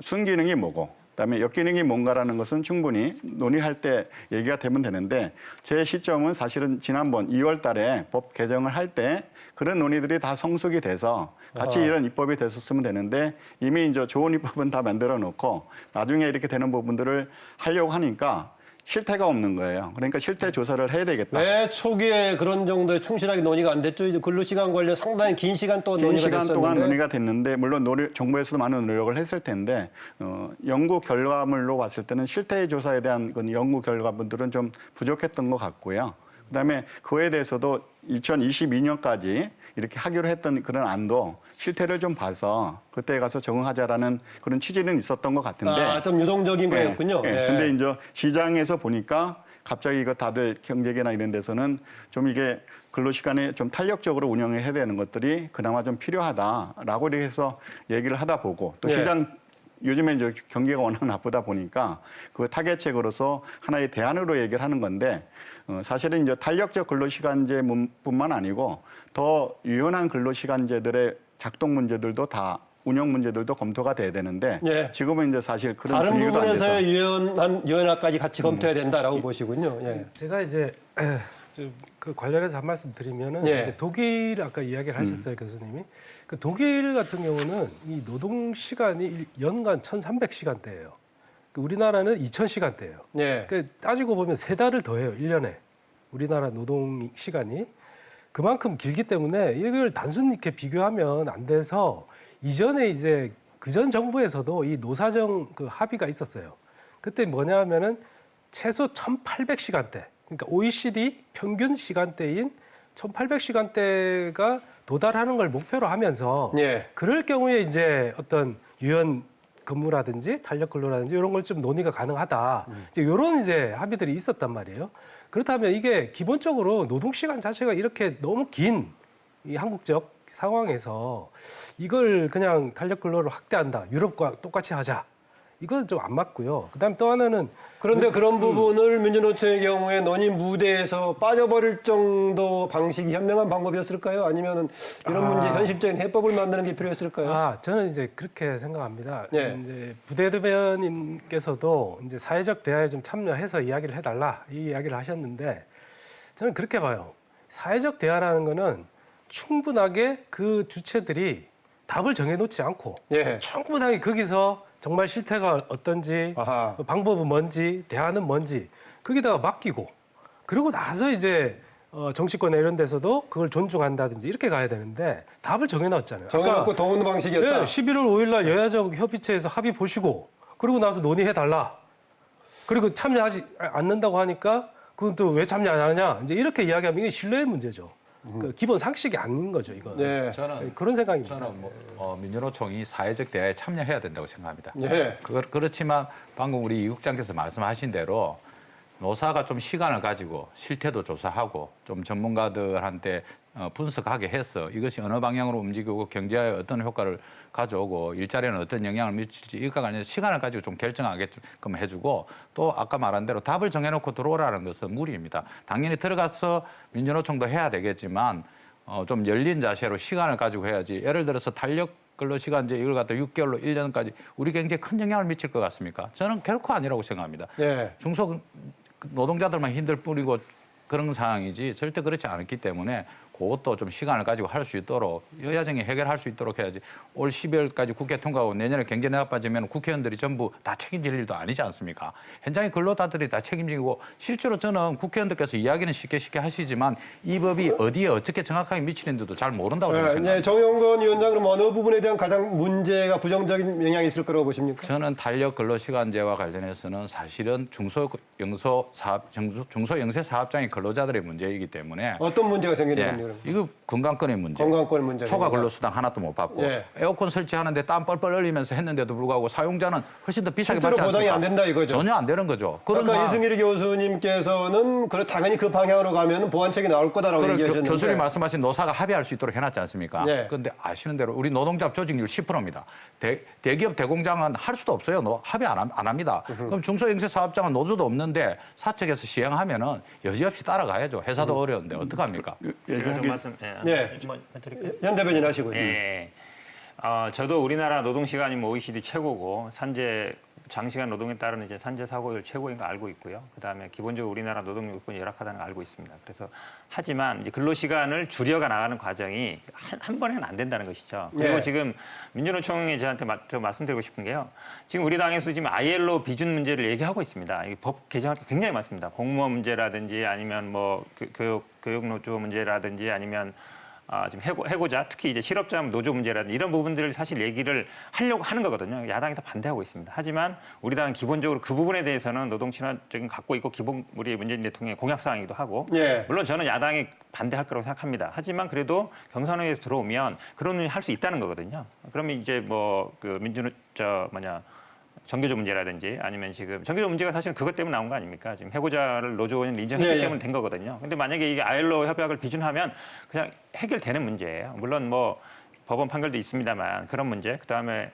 순기능이 뭐고 그다음에 역기능이 뭔가라는 것은 충분히 논의할 때 얘기가 되면 되는데 제 시점은 사실은 지난번 2월 달에 법 개정을 할 때 그런 논의들이 다 성숙이 돼서 같이 이런 입법이 됐었으면 되는데 이미 이제 좋은 입법은 다 만들어 놓고 나중에 이렇게 되는 부분들을 하려고 하니까 실태가 없는 거예요. 그러니까 실태 조사를 해야 되겠다. 왜 초기에 그런 정도의 충실하게 논의가 안 됐죠? 이제 근로시간 관련 상당히 긴 시간 동안 긴 논의가 시간 됐었는데. 동안 논의가 됐는데 물론 정부에서도 많은 노력을 했을 텐데 연구 결과물로 봤을 때는 실태 조사에 대한 그 연구 결과물들은 좀 부족했던 것 같고요. 그다음에 그에 대해서도 2022년까지 이렇게 하기로 했던 그런 안도 실태를 좀 봐서 그때 가서 적응하자라는 그런 취지는 있었던 것 같은데 좀 유동적인 거였군요. 예. 예. 근데 이제 시장에서 보니까 갑자기 이거 다들 경제계나 이런 데서는 좀 이게 근로시간에 좀 탄력적으로 운영을 해야 되는 것들이 그나마 좀 필요하다라고 이렇게 해서 얘기를 하다 보고 또 예. 시장 요즘에 이제 경기가 워낙 나쁘다 보니까 그 타겟책으로서 하나의 대안으로 얘기를 하는 건데 사실은 이제 탄력적 근로시간제뿐만 아니고 더 유연한 근로시간제들의 작동 문제들도 다 운영 문제들도 검토가 돼야 되는데 예. 지금은 이제 사실 그런 다른 분위기도 안 돼서 부분에서의 유연화까지 같이 검토해야 된다라고 보시군요. 예. 제가 이제 그 관련해서 한 말씀 드리면은 예. 이제 독일 아까 이야기를 하셨어요 교수님이 그 독일 같은 경우는 이 노동 시간이 연간 1,300시간대예요. 우리나라는 2,000시간대예요. 예. 그 따지고 보면 3달을 더해요 1년에 우리나라 노동 시간이 그만큼 길기 때문에 이걸 단순히 이렇게 비교하면 안 돼서 이전에 이제 그전 정부에서도 이 노사정 그 합의가 있었어요. 그때 뭐냐면은 최소 1,800시간대. 그러니까 OECD 평균 시간대인 1,800시간대가 도달하는 걸 목표로 하면서 예. 그럴 경우에 이제 어떤 유연 근무라든지 탄력 근로라든지 이런 걸 좀 논의가 가능하다. 이제 이런 이제 합의들이 있었단 말이에요. 그렇다면 이게 기본적으로 노동 시간 자체가 이렇게 너무 긴 이 한국적 상황에서 이걸 그냥 탄력 근로를 확대한다. 유럽과 똑같이 하자. 이건 좀 안 맞고요. 그다음에 또 하나는 그런데 그런 부분을 민주노총의 경우에 논의 무대에서 빠져버릴 정도 방식이 현명한 방법이었을까요? 아니면 이런 문제 현실적인 해법을 만드는 게 필요했을까요? 저는 이제 그렇게 생각합니다. 예. 이제 부대변인께서도 이제 사회적 대화에 좀 참여해서 이야기를 해달라 이 이야기를 하셨는데 저는 그렇게 봐요. 사회적 대화라는 거는 충분하게 그 주체들이 답을 정해놓지 않고 예. 충분하게 거기서 정말 실태가 어떤지 아하. 방법은 뭔지 대안은 뭔지 거기다가 맡기고 그러고 나서 이제 정치권에 이런 데서도 그걸 존중한다든지 이렇게 가야 되는데 답을 정해놨잖아요. 정해놓고 도우는 방식이었다. 네, 11월 5일 날 여야적 협의체에서 합의 보시고 그러고 나서 논의해달라. 그리고 참여하지 않는다고 하니까 그건 또 왜 참여 안 하냐. 이제 이렇게 이야기하면 이게 신뢰의 문제죠. 그 기본 상식이 아닌 거죠, 이건. 네. 저는 그런 생각입니다. 저는 민주노총이 사회적 대화에 참여해야 된다고 생각합니다. 예. 그렇지만 방금 우리 이 국장께서 말씀하신 대로 노사가 좀 시간을 가지고 실태도 조사하고 좀 전문가들한테 분석하게 해서 이것이 어느 방향으로 움직이고 경제에 어떤 효과를 가져오고 일자리에는 어떤 영향을 미칠지 이거가 아니라 시간을 가지고 좀 결정하게끔 해주고 또 아까 말한 대로 답을 정해놓고 들어오라는 것은 무리입니다. 당연히 들어가서 민주노총도 해야 되겠지만 좀 열린 자세로 시간을 가지고 해야지 예를 들어서 탄력 근로시간제 이걸 갖다 6개월로 1년까지 우리 경제에 큰 영향을 미칠 것 같습니까? 저는 결코 아니라고 생각합니다. 예. 중소 노동자들만 힘들 뿐이고 그런 상황이지 절대 그렇지 않기 때문에 그것도 좀 시간을 가지고 할 수 있도록 여야정이 해결할 수 있도록 해야지. 올 12월까지 국회 통과하고 내년에 경제 나빠지면 국회의원들이 전부 다 책임질 일도 아니지 않습니까? 현장의 근로자들이 다 책임지고 실제로 저는 국회의원들께서 이야기는 쉽게 하시지만 이 법이 어디에 어떻게 정확하게 미치는지도 잘 모른다고 저는 생각합니다. 네, 정영건 위원장, 그럼 어느 부분에 대한 가장 문제가 부정적인 영향이 있을 거라고 보십니까? 저는 탄력 근로시간제와 관련해서는 사실은 중소영세 사업장의 근로자들의 문제이기 때문에 어떤 문제가 생기는 예, 겁니까? 이거 건강권의 문제. 건강권 문제. 초과 근로수당 하나도 못 받고 예. 에어컨 설치하는데 땀 뻘뻘 흘리면서 했는데도 불구하고 사용자는 훨씬 더 비싸게 실제로 받지 않습니까? 보장이 안 된다 이거죠. 전혀 안 되는 거죠. 그런 아까 상황. 이승일 교수님께서는 당연히 그 방향으로 가면 보완책이 나올 거다라고 얘기하셨는데. 교수님 말씀하신 노사가 합의할 수 있도록 해놨지 않습니까? 예. 그런데 아시는 대로 우리 노동자 조직률 10%입니다. 대기업 대공장은 할 수도 없어요. 합의 안 합니다. 그럼 중소영세 사업장은 노조도 없는데 사측에서 시행하면은 여지없이 따라가야죠. 회사도 어려운데 어떡합니까? 제가 좀 말씀, 네. 드릴까요? 현 대변인 하시고요. 예. 저도 우리나라 노동 시간이 뭐 OECD 최고고 장시간 노동에 따른 이제 산재 사고율 최고인 거 알고 있고요. 그다음에 기본적으로 우리나라 노동 요건이 열악하다는 거 알고 있습니다. 그래서 하지만 이제 근로 시간을 줄여가 나가는 과정이 한 번에는 안 된다는 것이죠. 그리고 네. 지금 민주노총이 저한테 좀 말씀드리고 싶은 게요. 지금 우리 당에서 지금 ILO 비준 문제를 얘기하고 있습니다. 이 법 개정할 게 굉장히 많습니다. 공무원 문제라든지 아니면 뭐 교육 노조 문제라든지 아니면 지금 해고자 특히 이제 실업자 노조 문제라든지 이런 부분들을 사실 얘기를 하려고 하는 거거든요. 야당이 다 반대하고 있습니다. 하지만 우리 당은 기본적으로 그 부분에 대해서는 노동 친화적인 갖고 있고 기본 우리 문재인 대통령의 공약 사항이기도 하고 예. 물론 저는 야당이 반대할 거라고 생각합니다. 하지만 그래도 경선에서 들어오면 그런 일 할 수 있다는 거거든요. 그러면 이제 뭐 그 정규조 문제라든지 아니면 지금 정규조 문제가 사실 그것 때문에 나온 거 아닙니까? 지금 해고자를 노조원이 인정했기 예, 예. 때문에 된 거거든요. 근데 만약에 이게 ILO 협약을 비준하면 그냥 해결되는 문제예요. 물론 뭐 법원 판결도 있습니다만 그런 문제, 그다음에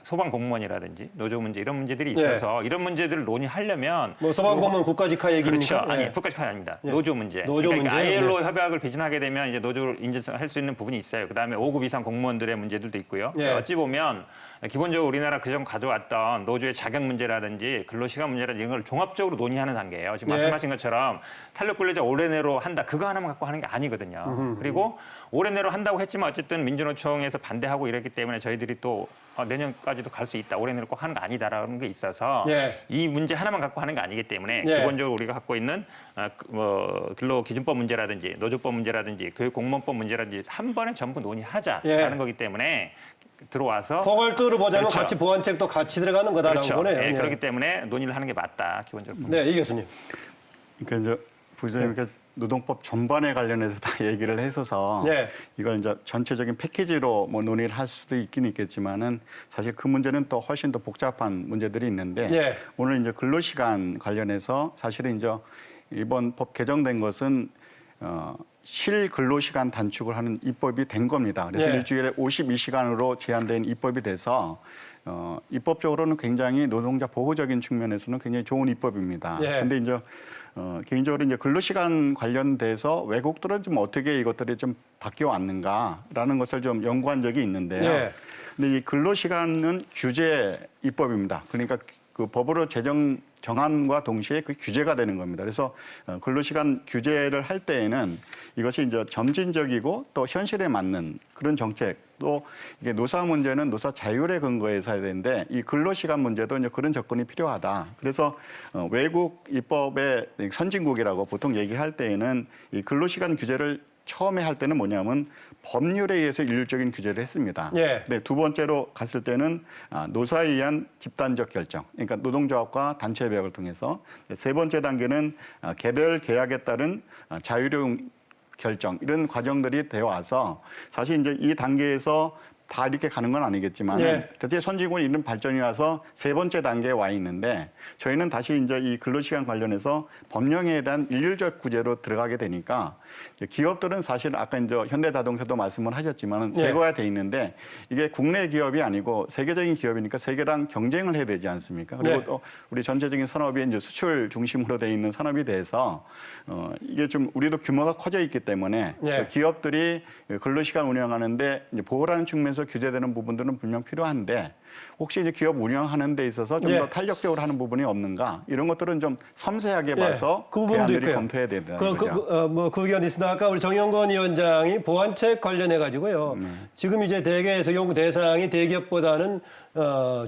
소방 공무원이라든지 노조 문제 이런 문제들이 있어서 이런 문제들을 논의하려면 뭐 소방공무원 국가직화 얘기입니까? 그렇죠. 아니 예. 국가직화 아닙니다. 예. 노조 문제. 노조 그러니까 문제? ILO 네. 협약을 비준하게 되면 이제 노조를 인정할 수 있는 부분이 있어요. 그다음에 5급 이상 공무원들의 문제들도 있고요. 예. 어찌 보면 기본적으로 우리나라 그전 가져왔던 노조의 자격 문제라든지 근로시간 문제라든지 이런 걸 종합적으로 논의하는 단계예요. 지금 예. 말씀하신 것처럼 탄력 근로자 올해 내로 한다. 그거 하나만 갖고 하는 게 아니거든요. 그리고 올해 내로 한다고 했지만 어쨌든 민주노총에서 반대하고 이랬기 때문에 저희들이 또 내년까지도 갈 수 있다. 올해 내로 꼭 하는 거 아니다라는 게 있어서 예. 이 문제 하나만 갖고 하는 게 아니기 때문에 예. 기본적으로 우리가 갖고 있는 근로기준법 문제라든지 노조법 문제라든지 교육공무원법 문제라든지 한 번에 전부 논의하자라는 예. 거기 때문에 들어와서 포괄적으로 보자면 그렇죠. 같이 보완책도 같이 들어가는 거다라고 그렇죠. 보네요. 예, 예. 그렇기 때문에 논의를 하는 게 맞다. 기본적으로. 네, 이 교수님. 그러니까 이제 부장님께서 노동법 전반에 관련해서 다 얘기를 해서서 네. 이걸 이제 전체적인 패키지로 뭐 논의를 할 수도 있긴 있겠지만은 사실 그 문제는 또 훨씬 더 복잡한 문제들이 있는데 네. 오늘 이제 근로시간 관련해서 사실은 이제 이번 법 개정된 것은 실근로시간 단축을 하는 입법이 된 겁니다. 그래서 네. 일주일에 52시간으로 제한된 입법이 돼서 입법적으로는 굉장히 노동자 보호적인 측면에서는 굉장히 좋은 입법입니다. 네. 근데 이제 개인적으로 이제 근로시간 관련돼서 외국들은 좀 어떻게 이것들이 좀 바뀌어 왔는가라는 것을 좀 연구한 적이 있는데요. 네. 근데 이 근로시간은 규제 입법입니다. 그러니까 그 법으로 정함과 동시에 그 규제가 되는 겁니다. 그래서 근로시간 규제를 할 때에는 이것이 이제 점진적이고 또 현실에 맞는 그런 정책, 또 이게 노사 문제는 노사 자율에 근거해서 해야 되는데 이 근로시간 문제도 이제 그런 접근이 필요하다. 그래서 외국 입법의 선진국이라고 보통 얘기할 때에는 이 근로시간 규제를 처음에 할 때는 뭐냐면 법률에 의해서 일률적인 규제를 했습니다. 예. 네, 두 번째로 갔을 때는 노사에 의한 집단적 결정, 그러니까 노동조합과 단체 협약을 통해서 세 번째 단계는 개별 계약에 따른 자유로운 결정 이런 과정들이 되어 와서 사실 이제 이 단계에서 다 이렇게 가는 건 아니겠지만 예. 대체 선진국은 이런 발전이 와서 세 번째 단계에 와 있는데 저희는 다시 이제 이 근로시간 관련해서 법령에 대한 일률적 구제로 들어가게 되니까 기업들은 사실 아까 이제 현대자동차도 말씀을 하셨지만 예. 세고화 돼 있는데 이게 국내 기업이 아니고 세계적인 기업이니까 세계랑 경쟁을 해야 되지 않습니까? 그리고 네. 또 우리 전체적인 산업이 이제 수출 중심으로 돼 있는 산업이 돼서 이게 좀 우리도 규모가 커져 있기 때문에 예. 기업들이 근로시간 운영하는데 이제 보호라는 측면에서 법에서 규제되는 부분들은 분명 필요한데 혹시 이제 기업 운영하는 데 있어서 좀 더 예. 탄력적으로 하는 부분이 없는가 이런 것들은 좀 섬세하게 예, 봐서 그 부분도 대안들이 있고요. 검토해야 된다는 거죠. 그 의견이 있으나 아까 우리 정영건 위원장이 보완책 관련해 가지고요. 지금 이제 대개 적용 대상이 대기업보다는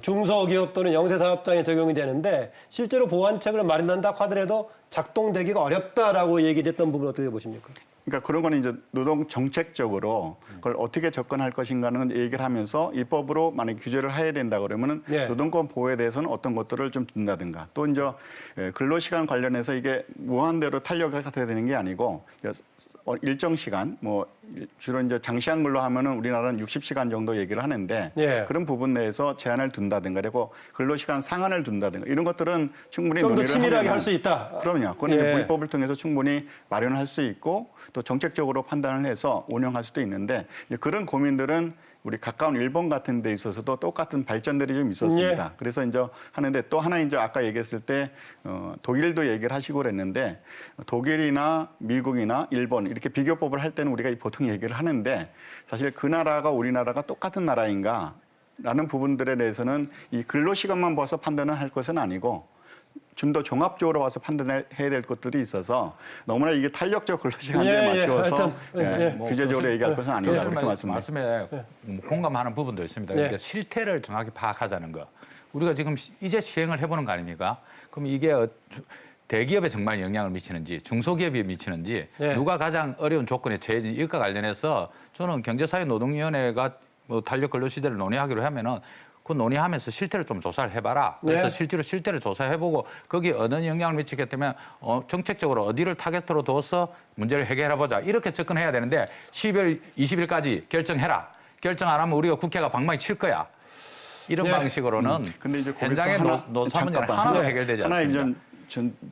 중소기업 또는 영세사업장에 적용이 되는데 실제로 보완책을 마련한다 하더라도 작동되기가 어렵다라고 얘기를 했던 부분 어떻게 보십니까? 그러니까 그런 거는 이제 노동 정책적으로 그걸 어떻게 접근할 것인가는 얘기를 하면서 입법으로 만약 규제를 해야 된다 그러면은 네. 노동권 보호에 대해서는 어떤 것들을 좀 둔다든가 또 이제 근로시간 관련해서 이게 무한대로 탄력이 돼야 되는 게 아니고 일정 시간 뭐 주로 이제 장시간 근로 하면은 우리나라는 60시간 정도 얘기를 하는데 네. 그런 부분 내에서 제한을 둔다든가 그리고 근로시간 상한을 둔다든가 이런 것들은 충분히 좀 더 논의를 치밀하게 하면은 할 수 있다. 그럼요. 그건 예. 이제 입법을 통해서 충분히 마련할 수 있고 또 정책적으로 판단을 해서 운영할 수도 있는데 이제 그런 고민들은 우리 가까운 일본 같은 데 있어서도 똑같은 발전들이 좀 있었습니다. 예. 그래서 이제 하는데 또 하나 이제 아까 얘기했을 때 독일도 얘기를 하시고 그랬는데 독일이나 미국이나 일본 이렇게 비교법을 할 때는 우리가 보통 얘기를 하는데 사실 그 나라가 우리나라가 똑같은 나라인가 라는 부분들에 대해서는 이 근로시간만 봐서 판단을 할 것은 아니고 좀 더 종합적으로 봐서 판단해야 될 것들이 있어서 너무나 이게 탄력적 근로시간에 맞추어서 규제적으로 얘기할 것은 아니다 그렇게 말씀드립니다. 말씀에 공감하는 부분도 있습니다. 그러니까 실태를 정확히 파악하자는 거. 우리가 지금 이제 시행을 해보는 거 아닙니까? 그럼 이게 대기업에 정말 영향을 미치는지 중소기업에 미치는지 누가 가장 어려운 조건에 처해진지 이것과 관련해서 저는 경제사회노동위원회가 뭐 탄력 근로시대를 논의하기로 하면은 그 논의하면서 실태를 좀 조사를 해봐라. 그래서 실제로 실태를 조사해보고 거기에 어느 영향을 미치겠다면 정책적으로 어디를 타겟으로 둬서 문제를 해결해보자. 이렇게 접근해야 되는데 12월 20일까지 결정해라. 결정 안 하면 우리가 국회가 방망이 칠 거야. 이런 방식으로는 근데 이제 현장의 노사 문제는 하나도 해결되지 않습니다. 하나 이제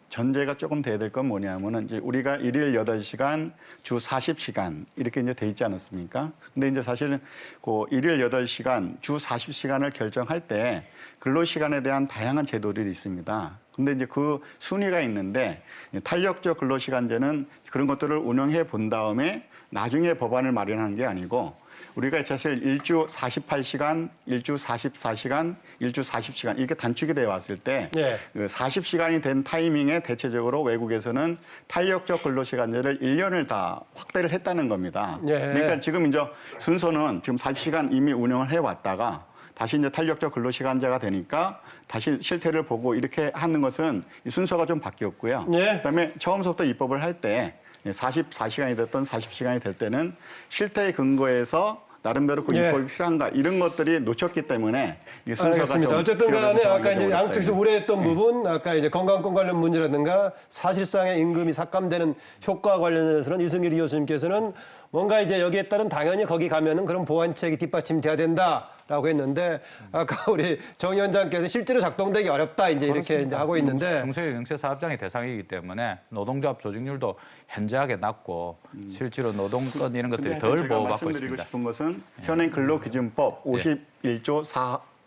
전제가 조금 돼야 될 건 뭐냐면은 이제 우리가 일일 8시간 주 40시간 이렇게 이제 돼 있지 않았습니까? 근데 이제 사실은 그 일일 8시간 주 40시간을 결정할 때 근로시간에 대한 다양한 제도들이 있습니다. 근데 이제 그 순위가 있는데 탄력적 근로시간제는 그런 것들을 운영해 본 다음에 나중에 법안을 마련하는 게 아니고 우리가 사실 일주 48시간, 일주 44시간, 일주 40시간 이렇게 단축이 되어 왔을 때 그 40시간이 된 타이밍에 대체적으로 외국에서는 탄력적 근로시간제를 1년을 다 확대를 했다는 겁니다. 그러니까 지금 이제 순서는 지금 40시간 이미 운영을 해왔다가 다시 이제 탄력적 근로시간제가 되니까 다시 실태를 보고 이렇게 하는 것은 순서가 좀 바뀌었고요. 그다음에 처음부터 입법을 할 때 44시간이 됐던 40시간이 될 때는 실태에 근거해서 나름대로 그 입법이 필요한가 이런 것들이 놓쳤기 때문에 이 순서가 알겠습니다. 좀 어쨌든 간에 아까 이제 어렵다, 양측에서 이거. 우려했던 부분, 아까 이제 건강권 관련 문제라든가 사실상의 임금이 삭감되는 효과 관련해서는 이승길 교수님께서는 뭔가 이제 여기에 따른 당연히 거기 가면은 그런 보완책이 뒷받침돼야 된다라고 했는데 아까 우리 정 위원장께서 실제로 작동되기 어렵다 이제 이렇게 이제 하고 있는데 중소기업 영세사업장의 대상이기 때문에 노동조합 조직률도 현저하게 낮고 실제로 노동권 이런 것들이 근데 덜 제가 보호받고 말씀드리고 있습니다. 싶은 것은 현행 근로기준법 51조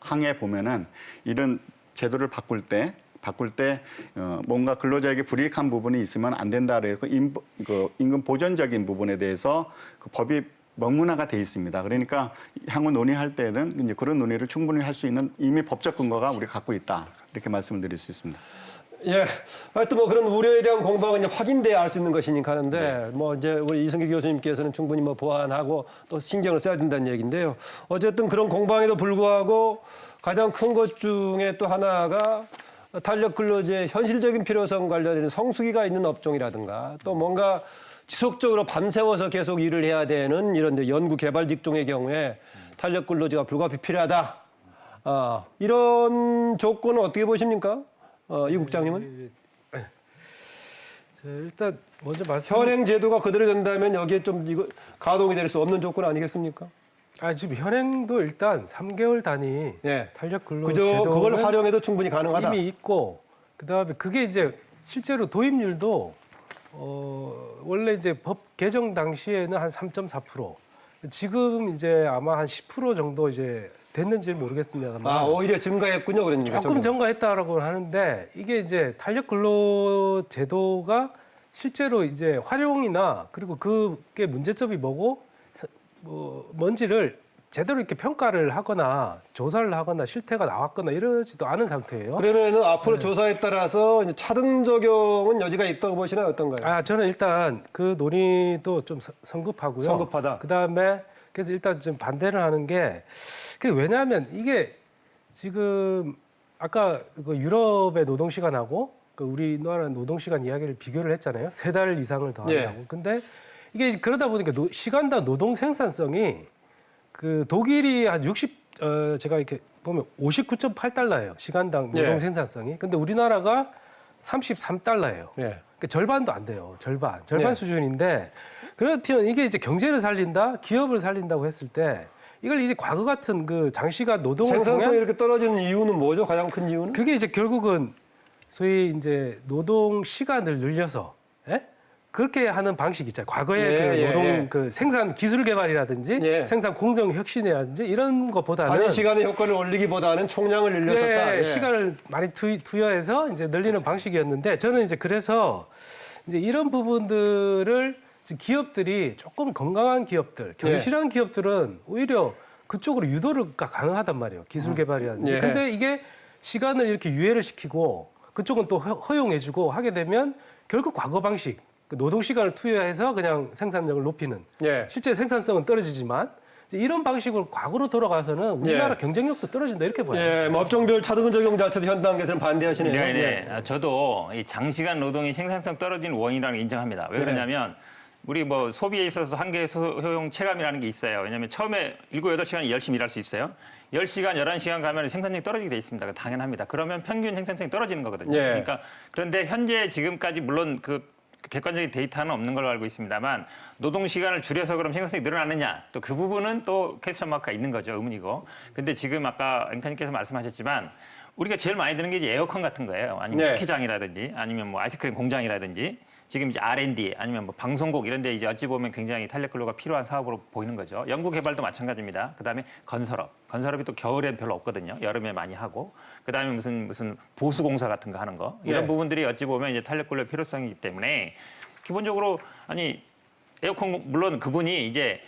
4항에 보면은 이런 제도를 바꿀 때 뭔가 근로자에게 불이익한 부분이 있으면 안 된다 그래서 임금 보전적인 부분에 대해서 그 법이 명문화가 돼 있습니다. 그러니까 향후 논의할 때는 이제 그런 논의를 충분히 할 수 있는 이미 법적 근거가 우리가 갖고 있다 이렇게 말씀을 드릴 수 있습니다. 예, 하여튼 뭐 그런 우려에 대한 공방은 이제 확인돼야 알 수 있는 것이니까 하는데 뭐 이제 우리 이승기 교수님께서는 충분히 뭐 보완하고 또 신경을 써야 된다는 얘기인데요. 어쨌든 그런 공방에도 불구하고 가장 큰 것 중에 또 하나가 탄력 근로제 현실적인 필요성 관련된 성수기가 있는 업종이라든가 또 뭔가 지속적으로 밤새워서 계속 일을 해야 되는 이런 이제 연구 개발 직종의 경우에 탄력 근로제가 불가피 필요하다. 이런 조건은 어떻게 보십니까? 이 국장님은? 일단 먼저 말씀. 현행 제도가 그대로 된다면 여기에 좀 이거 가동이 될 수 없는 조건 아니겠습니까? 지금 현행도 일단 3개월 단위 탄력 근로 그저 제도는 그걸 활용해도 충분히 가능하다. 이미 있고 그다음에 그게 이제 실제로 도입률도 원래 이제 법 개정 당시에는 한 3.4%. 지금 이제 아마 한 10% 정도 이제 됐는지 모르겠습니다만. 오히려 증가했군요, 그러니까. 조금 증가했다라고 하는데 이게 이제 탄력 근로 제도가 실제로 이제 활용이나 그리고 그게 문제점이 뭔지를 제대로 이렇게 평가를 하거나 조사를 하거나 실태가 나왔거나 이러지도 않은 상태예요. 그러면은 앞으로 조사에 따라서 이제 차등 적용은 여지가 있다고 보시나요? 어떤가요? 저는 일단 그 논의도 좀 성급하고요. 성급하다. 그다음에 그래서 일단 좀 반대를 하는 게 그게 왜냐하면 이게 지금 아까 그 유럽의 노동 시간하고 그 우리나라 노동 시간 이야기를 비교를 했잖아요. 3달 이상을 더 한다고. 예. 근데 이게 그러다 보니까 시간당 노동 생산성이 그 독일이 한 제가 이렇게 보면 59.8달러예요. 시간당 노동 예. 생산성이. 근데 우리나라가 33달러예요. 예. 그러니까 절반도 안 돼요. 절반 네. 수준인데 그렇다면 이게 이제 경제를 살린다, 기업을 살린다고 했을 때 이걸 이제 과거 같은 그 장시간 노동을 생산성이 통해 이렇게 떨어지는 이유는 뭐죠? 가장 큰 이유는? 그게 이제 결국은 소위 이제 노동 시간을 늘려서 예? 그렇게 하는 방식 있잖아요. 과거의 예, 그 노동 예. 그 생산 기술 개발이라든지 예. 생산 공정 혁신이라든지 이런 것보다는 단위 시간의 효과를 올리기보다는 총량을 늘렸었다. 예. 시간을 많이 투여해서 이제 늘리는 방식이었는데 저는 이제 그래서 이제 이런 부분들을 기업들이 조금 건강한 기업들, 경실한 기업들은 오히려 그쪽으로 유도가 가능하단 말이에요. 기술 개발이라든지. 예. 근데 이게 시간을 이렇게 유예를 시키고 그쪽은 또 허용해주고 하게 되면 결국 과거 방식, 그 노동 시간을 투여해서 그냥 생산력을 높이는 예. 실제 생산성은 떨어지지만 이제 이런 방식으로 과거로 돌아가서는 우리나라 예. 경쟁력도 떨어진다 이렇게 봐요. 예, 뭐 업종별 차등 적용 자체도 현 단계에서는 반대하시네요. 네. 예. 저도 이 장시간 노동이 생산성 떨어지는 원인이라는 걸 인정합니다. 왜 그러냐면 우리 뭐 소비에 있어서 한계 소용 체감이라는 게 있어요. 왜냐하면 처음에 7, 8시간 열심히 일할 수 있어요. 10시간, 11시간 가면 생산력이 떨어지게 돼 있습니다. 당연합니다. 그러면 평균 생산성이 떨어지는 거거든요. 예. 그러니까 그런데 현재 지금까지 물론 그 객관적인 데이터는 없는 걸로 알고 있습니다만 노동 시간을 줄여서 그럼 생산성이 늘어나느냐 또 그 부분은 또 퀘스천 마크가 있는 거죠. 의문이고. 근데 지금 아까 앵커님께서 말씀하셨지만 우리가 제일 많이 드는 게 이제 에어컨 같은 거예요. 아니면 네. 스키장이라든지 아니면 뭐 아이스크림 공장이라든지 지금 이제 R&D 아니면 뭐 방송국 이런 데 이제 어찌 보면 굉장히 탄력 근로가 필요한 사업으로 보이는 거죠. 연구 개발도 마찬가지입니다. 그다음에 건설업. 건설업이 또 겨울엔 별로 없거든요. 여름에 많이 하고. 그다음에 무슨 보수 공사 같은 거 하는 거. 이런 네. 부분들이 어찌 보면 이제 탄력 근로의 필요성이기 때문에 기본적으로 아니 에어컨 물론 그분이 이제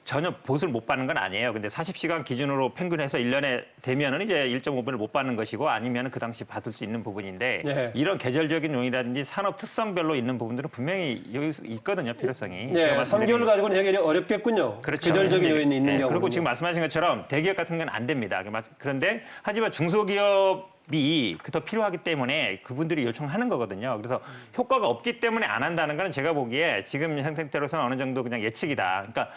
전혀 보수를 못 받는 건 아니에요. 근데 40시간 기준으로 평균해서 1년에 되면은 이제 1.5분을 못 받는 것이고 아니면 그 당시 받을 수 있는 부분인데 네. 이런 계절적인 요인이라든지 산업 특성별로 있는 부분들은 분명히 여기 있거든요. 필요성이. 예, 제가 3개월 가지고는 해결이 어렵겠군요. 그렇죠. 계절적인 요인이 있는 네, 경우. 그리고 지금 말씀하신 것처럼 대기업 같은 건 안 됩니다. 그런데 하지만 중소기업이 더 필요하기 때문에 그분들이 요청하는 거거든요. 그래서 효과가 없기 때문에 안 한다는 건 제가 보기에 지금 형태로서는 어느 정도 그냥 예측이다. 그러니까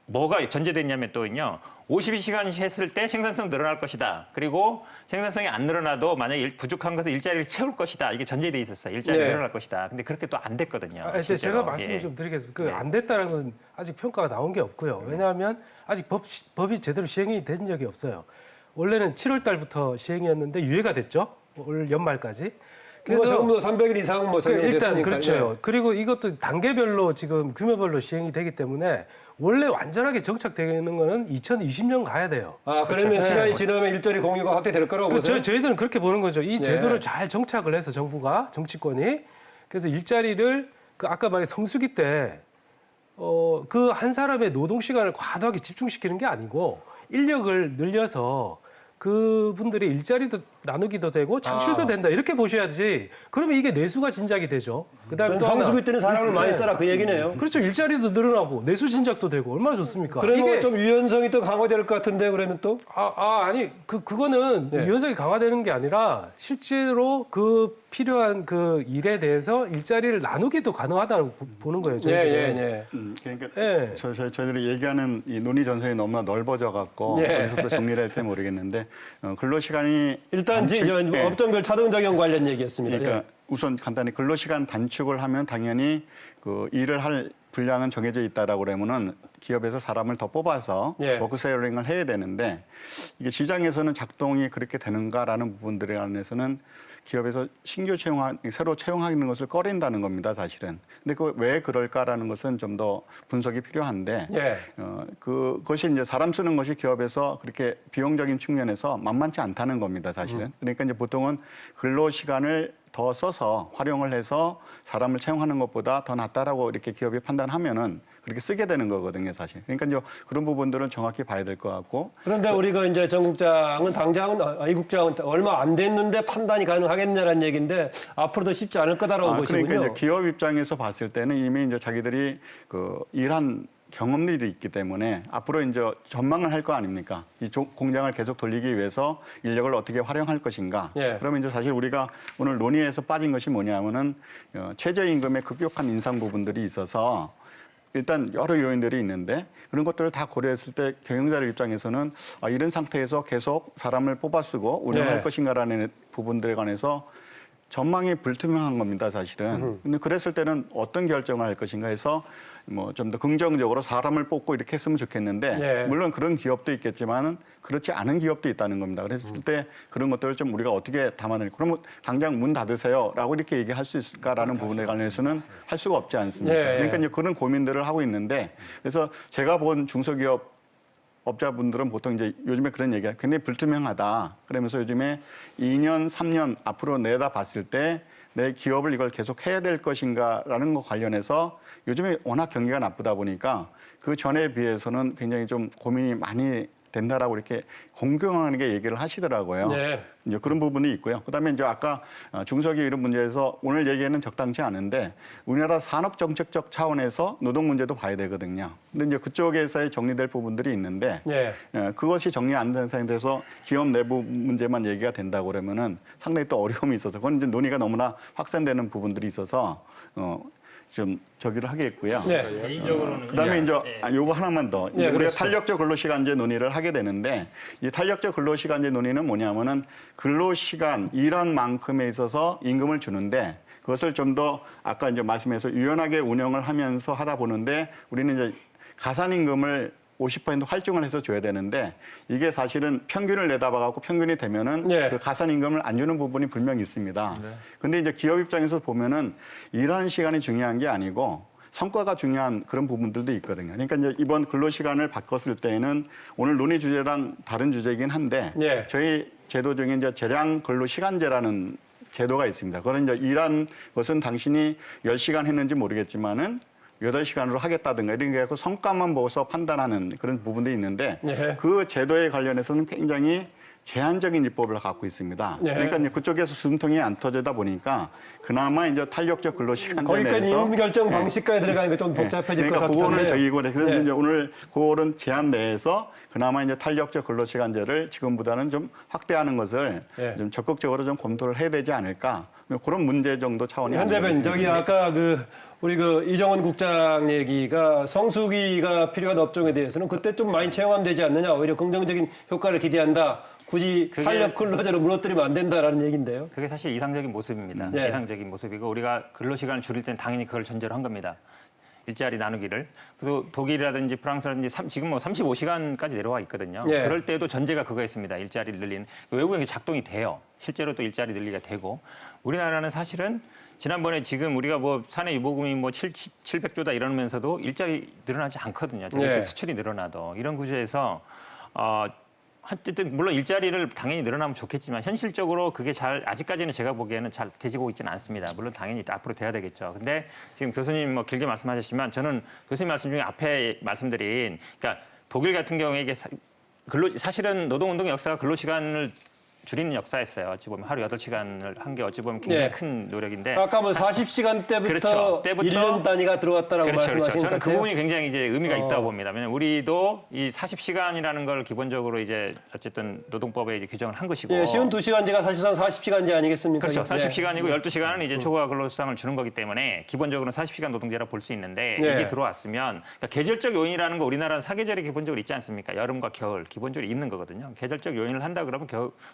뭐가 전제됐냐면 또요. 52시간 했을 때 생산성 늘어날 것이다. 그리고 생산성이 안 늘어나도 만약에 부족한 것은 일자리를 채울 것이다. 이게 전제돼 있었어요. 일자리 네. 늘어날 것이다. 근데 그렇게 또 안 됐거든요. 제가 실제로. 말씀을 예. 좀 드리겠습니다. 네. 안 됐다는 건 아직 평가가 나온 게 없고요. 왜냐하면 아직 법이 제대로 시행이 된 적이 없어요. 원래는 7월 달부터 시행이었는데 유예가 됐죠. 올 연말까지. 그래서 전부 300일 이상 뭐 적용됐으니까. 일단 그렇죠. 예. 그리고 이것도 단계별로 지금 규모별로 시행이 되기 때문에 원래 완전하게 정착되는 거는 2020년 가야 돼요. 아, 그러면 그렇죠. 시간이 네. 지나면 일자리 공유가 확대될 거라고 보세요? 저희들은 그렇게 보는 거죠. 이 예. 제도를 잘 정착을 해서 정부가 정치권이 그래서 일자리를 그 아까 말한 성수기 때 그 한 사람의 노동 시간을 과도하게 집중시키는 게 아니고 인력을 늘려서 그분들이 일자리도 나누기도 되고 창출도 된다 이렇게 보셔야지. 그러면 이게 내수가 진작이 되죠. 그다음에 또 하나. 성수기 때는 사람을 많이 써라 그 얘기네요. 그렇죠. 일자리도 늘어나고 내수 진작도 되고 얼마나 좋습니까? 그러면 좀 유연성이 또 강화될 것 같은데 그러면 또? 아니 그거는 네. 유연성이 강화되는 게 아니라 실제로 그 필요한 그 일에 대해서 일자리를 나누기도 가능하다고 보는 거예요. 저희들은. 예. 예. 저희들이 얘기하는 이 논의 전선이 너무나 넓어져 갖고 예. 어디서 또 정리를 할지 모르겠는데 근로시간이 일단 예. 업종별 차등 적용 관련 얘기였습니다. 그러니까 우선 간단히 근로시간 단축을 하면 당연히 그 일을 할 분량은 정해져 있다라고 그러면은 기업에서 사람을 더 뽑아서 예. 워크쉐어링을 해야 되는데 이게 시장에서는 작동이 그렇게 되는가라는 부분들에 관해서는 기업에서 신규 새로 채용하는 것을 꺼린다는 겁니다, 사실은. 근데 왜 그럴까라는 것은 좀 더 분석이 필요한데, 예. 그것이 이제 사람 쓰는 것이 기업에서 그렇게 비용적인 측면에서 만만치 않다는 겁니다, 사실은. 그러니까 이제 보통은 근로 시간을 더 써서 활용을 해서 사람을 채용하는 것보다 더 낫다라고 이렇게 기업이 판단하면은 그렇게 쓰게 되는 거거든요, 사실. 그러니까 이제 그런 부분들은 정확히 봐야 될 것 같고. 그런데 우리가 이제 정 국장은 이 국장은 얼마 안 됐는데 판단이 가능하겠냐는 얘기인데 앞으로도 쉽지 않을 거다라고 보시군요. 그러니까 이제 기업 입장에서 봤을 때는 이미 이제 자기들이 그 일한 경험들이 있기 때문에 앞으로 이제 전망을 할 거 아닙니까? 이 공장을 계속 돌리기 위해서 인력을 어떻게 활용할 것인가? 예. 그러면 이제 사실 우리가 오늘 논의에서 빠진 것이 뭐냐면은 최저임금의 급격한 인상 부분들이 있어서 일단 여러 요인들이 있는데 그런 것들을 다 고려했을 때 경영자들 입장에서는 이런 상태에서 계속 사람을 뽑아 쓰고 운영할 네. 것인가라는 부분들에 관해서 전망이 불투명한 겁니다, 사실은. 근데 그랬을 때는 어떤 결정을 할 것인가 해서 뭐 좀 더 긍정적으로 사람을 뽑고 이렇게 했으면 좋겠는데 네. 물론 그런 기업도 있겠지만은 그렇지 않은 기업도 있다는 겁니다. 그랬을 때 그런 것들을 좀 우리가 어떻게 담아낼 그러면 당장 문 닫으세요라고 이렇게 얘기할 수 있을까라는 부분에 관해서는 할 수가 없지 않습니까? 네. 그러니까 이제 그런 고민들을 하고 있는데 그래서 제가 본 중소기업 업자분들은 보통 이제 요즘에 그런 얘기가 굉장히 불투명하다. 그러면서 요즘에 2년, 3년 앞으로 내다 봤을 때 내 기업을 이걸 계속 해야 될 것인가라는 것 관련해서 요즘에 워낙 경기가 나쁘다 보니까 그 전에 비해서는 굉장히 좀 고민이 많이 된다라고 이렇게 공경하게 얘기를 하시더라고요. 네. 이제 그런 부분이 있고요. 그다음에 이제 아까 중소기업 이런 문제에서 오늘 얘기는 적당치 않은데 우리나라 산업 정책적 차원에서 노동 문제도 봐야 되거든요. 근데 이제 그쪽에서의 정리될 부분들이 있는데 네. 그것이 정리 안 된 상태에서 기업 내부 문제만 얘기가 된다고 그러면은 상당히 또 어려움이 있어서 그건 이제 논의가 너무나 확산되는 부분들이 있어서 좀 저기를 하겠고요. 네. 개인적으로는 그다음에 이제 요거 하나만 더. 네, 우리가 그렇죠. 탄력적 근로시간제 논의를 하게 되는데 이 탄력적 근로시간제 논의는 뭐냐면은 근로시간 일한 만큼에 있어서 임금을 주는데 그것을 좀 더 아까 이제 말씀해서 유연하게 운영을 하면서 하다 보는데 우리는 이제 가산임금을 50% 할증을 해서 줘야 되는데 이게 사실은 평균을 내다봐갖고 평균이 되면은 네. 그 가산임금을 안 주는 부분이 분명히 있습니다. 근데 이제 기업 입장에서 보면은 일하는 시간이 중요한 게 아니고 성과가 중요한 그런 부분들도 있거든요. 그러니까 이제 이번 근로시간을 바꿨을 때에는 오늘 논의 주제랑 다른 주제이긴 한데 네. 저희 제도 중에 이제 재량 근로시간제라는 제도가 있습니다. 그건 이제 일한 것은 당신이 10시간 했는지 모르겠지만은 8시간으로 하겠다든가 이런 게 성과만 보고서 판단하는 그런 부분도 있는데 네. 그 제도에 관련해서는 굉장히 제한적인 입법을 갖고 있습니다. 네. 그러니까 이제 그쪽에서 숨통이 안 터지다 보니까 그나마 이제 탄력적 근로시간제 거기까지 내에서 임금 결정 방식까지 들어가니까 좀 복잡해질 것 그러니까 같은데. 그거는 저희고 그래서 네. 이제 오늘 그거는 제한 내에서 그나마 이제 탄력적 근로시간제를 지금보다는 좀 확대하는 것을 네. 좀 적극적으로 좀 검토를 해야 되지 않을까 그런 문제 정도 차원이 현 아닌가 대변인, 저기 아까 우리 이정원 국장 얘기가 성수기가 필요한 업종에 대해서는 그때 좀 많이 체험되지 않느냐, 오히려 긍정적인 효과를 기대한다. 굳이 탄력 근로제로 무너뜨리면 안 된다라는 얘기인데요. 그게 사실 이상적인 모습입니다. 네. 이상적인 모습이고 우리가 근로시간을 줄일 때는 당연히 그걸 전제로 한 겁니다. 일자리 나누기를. 그리고 독일이라든지 프랑스라든지 지금 뭐 35시간까지 내려와 있거든요. 예. 그럴 때도 전제가 그거였습니다. 일자리를 늘리는. 외국에 작동이 돼요. 실제로 또 일자리 늘리기가 되고. 우리나라는 사실은 지난번에 지금 우리가 뭐 사내 유보금이 뭐 700조다 이러면서도 일자리 늘어나지 않거든요. 예. 수출이 늘어나도. 이런 구조에서 어쨌든 물론 일자리를 당연히 늘어나면 좋겠지만 현실적으로 그게 아직까지는 제가 보기에는 잘 되지고 있지는 않습니다. 물론 당연히 앞으로 돼야 되겠죠. 근데 지금 교수님 뭐 길게 말씀하셨지만 저는 교수님 말씀 중에 앞에 말씀드린 그러니까 독일 같은 경우에 이게 사실은 노동운동의 역사가 근로시간을 줄이는 역사였어요. 어찌 보면 하루 8시간을 한 게 어찌 보면 굉장히 네. 큰 노력인데. 아까 뭐 40시간 때부터 그렇죠. 때부터 1년 단위가 들어왔다라고 그렇죠. 말씀하신 저는 것 그 같아요. 부분이 굉장히 이제 의미가 있다고 봅니다. 왜냐하면 우리도 이 40시간이라는 걸 기본적으로 이제 어쨌든 노동법에 이제 규정을 한 것이고. 예, 쉬운 2시간제가 사실상 40시간제 아니겠습니까? 그렇죠. 예. 40시간이고 12시간은 이제 초과 근로수당을 주는 거기 때문에 기본적으로는 40시간 노동제라 볼 수 있는데 네. 이게 들어왔으면 그러니까 계절적 요인이라는 거 우리나라는 사계절이 기본적으로 있지 않습니까? 여름과 겨울 기본적으로 있는 거거든요. 계절적 요인을 한다 그러면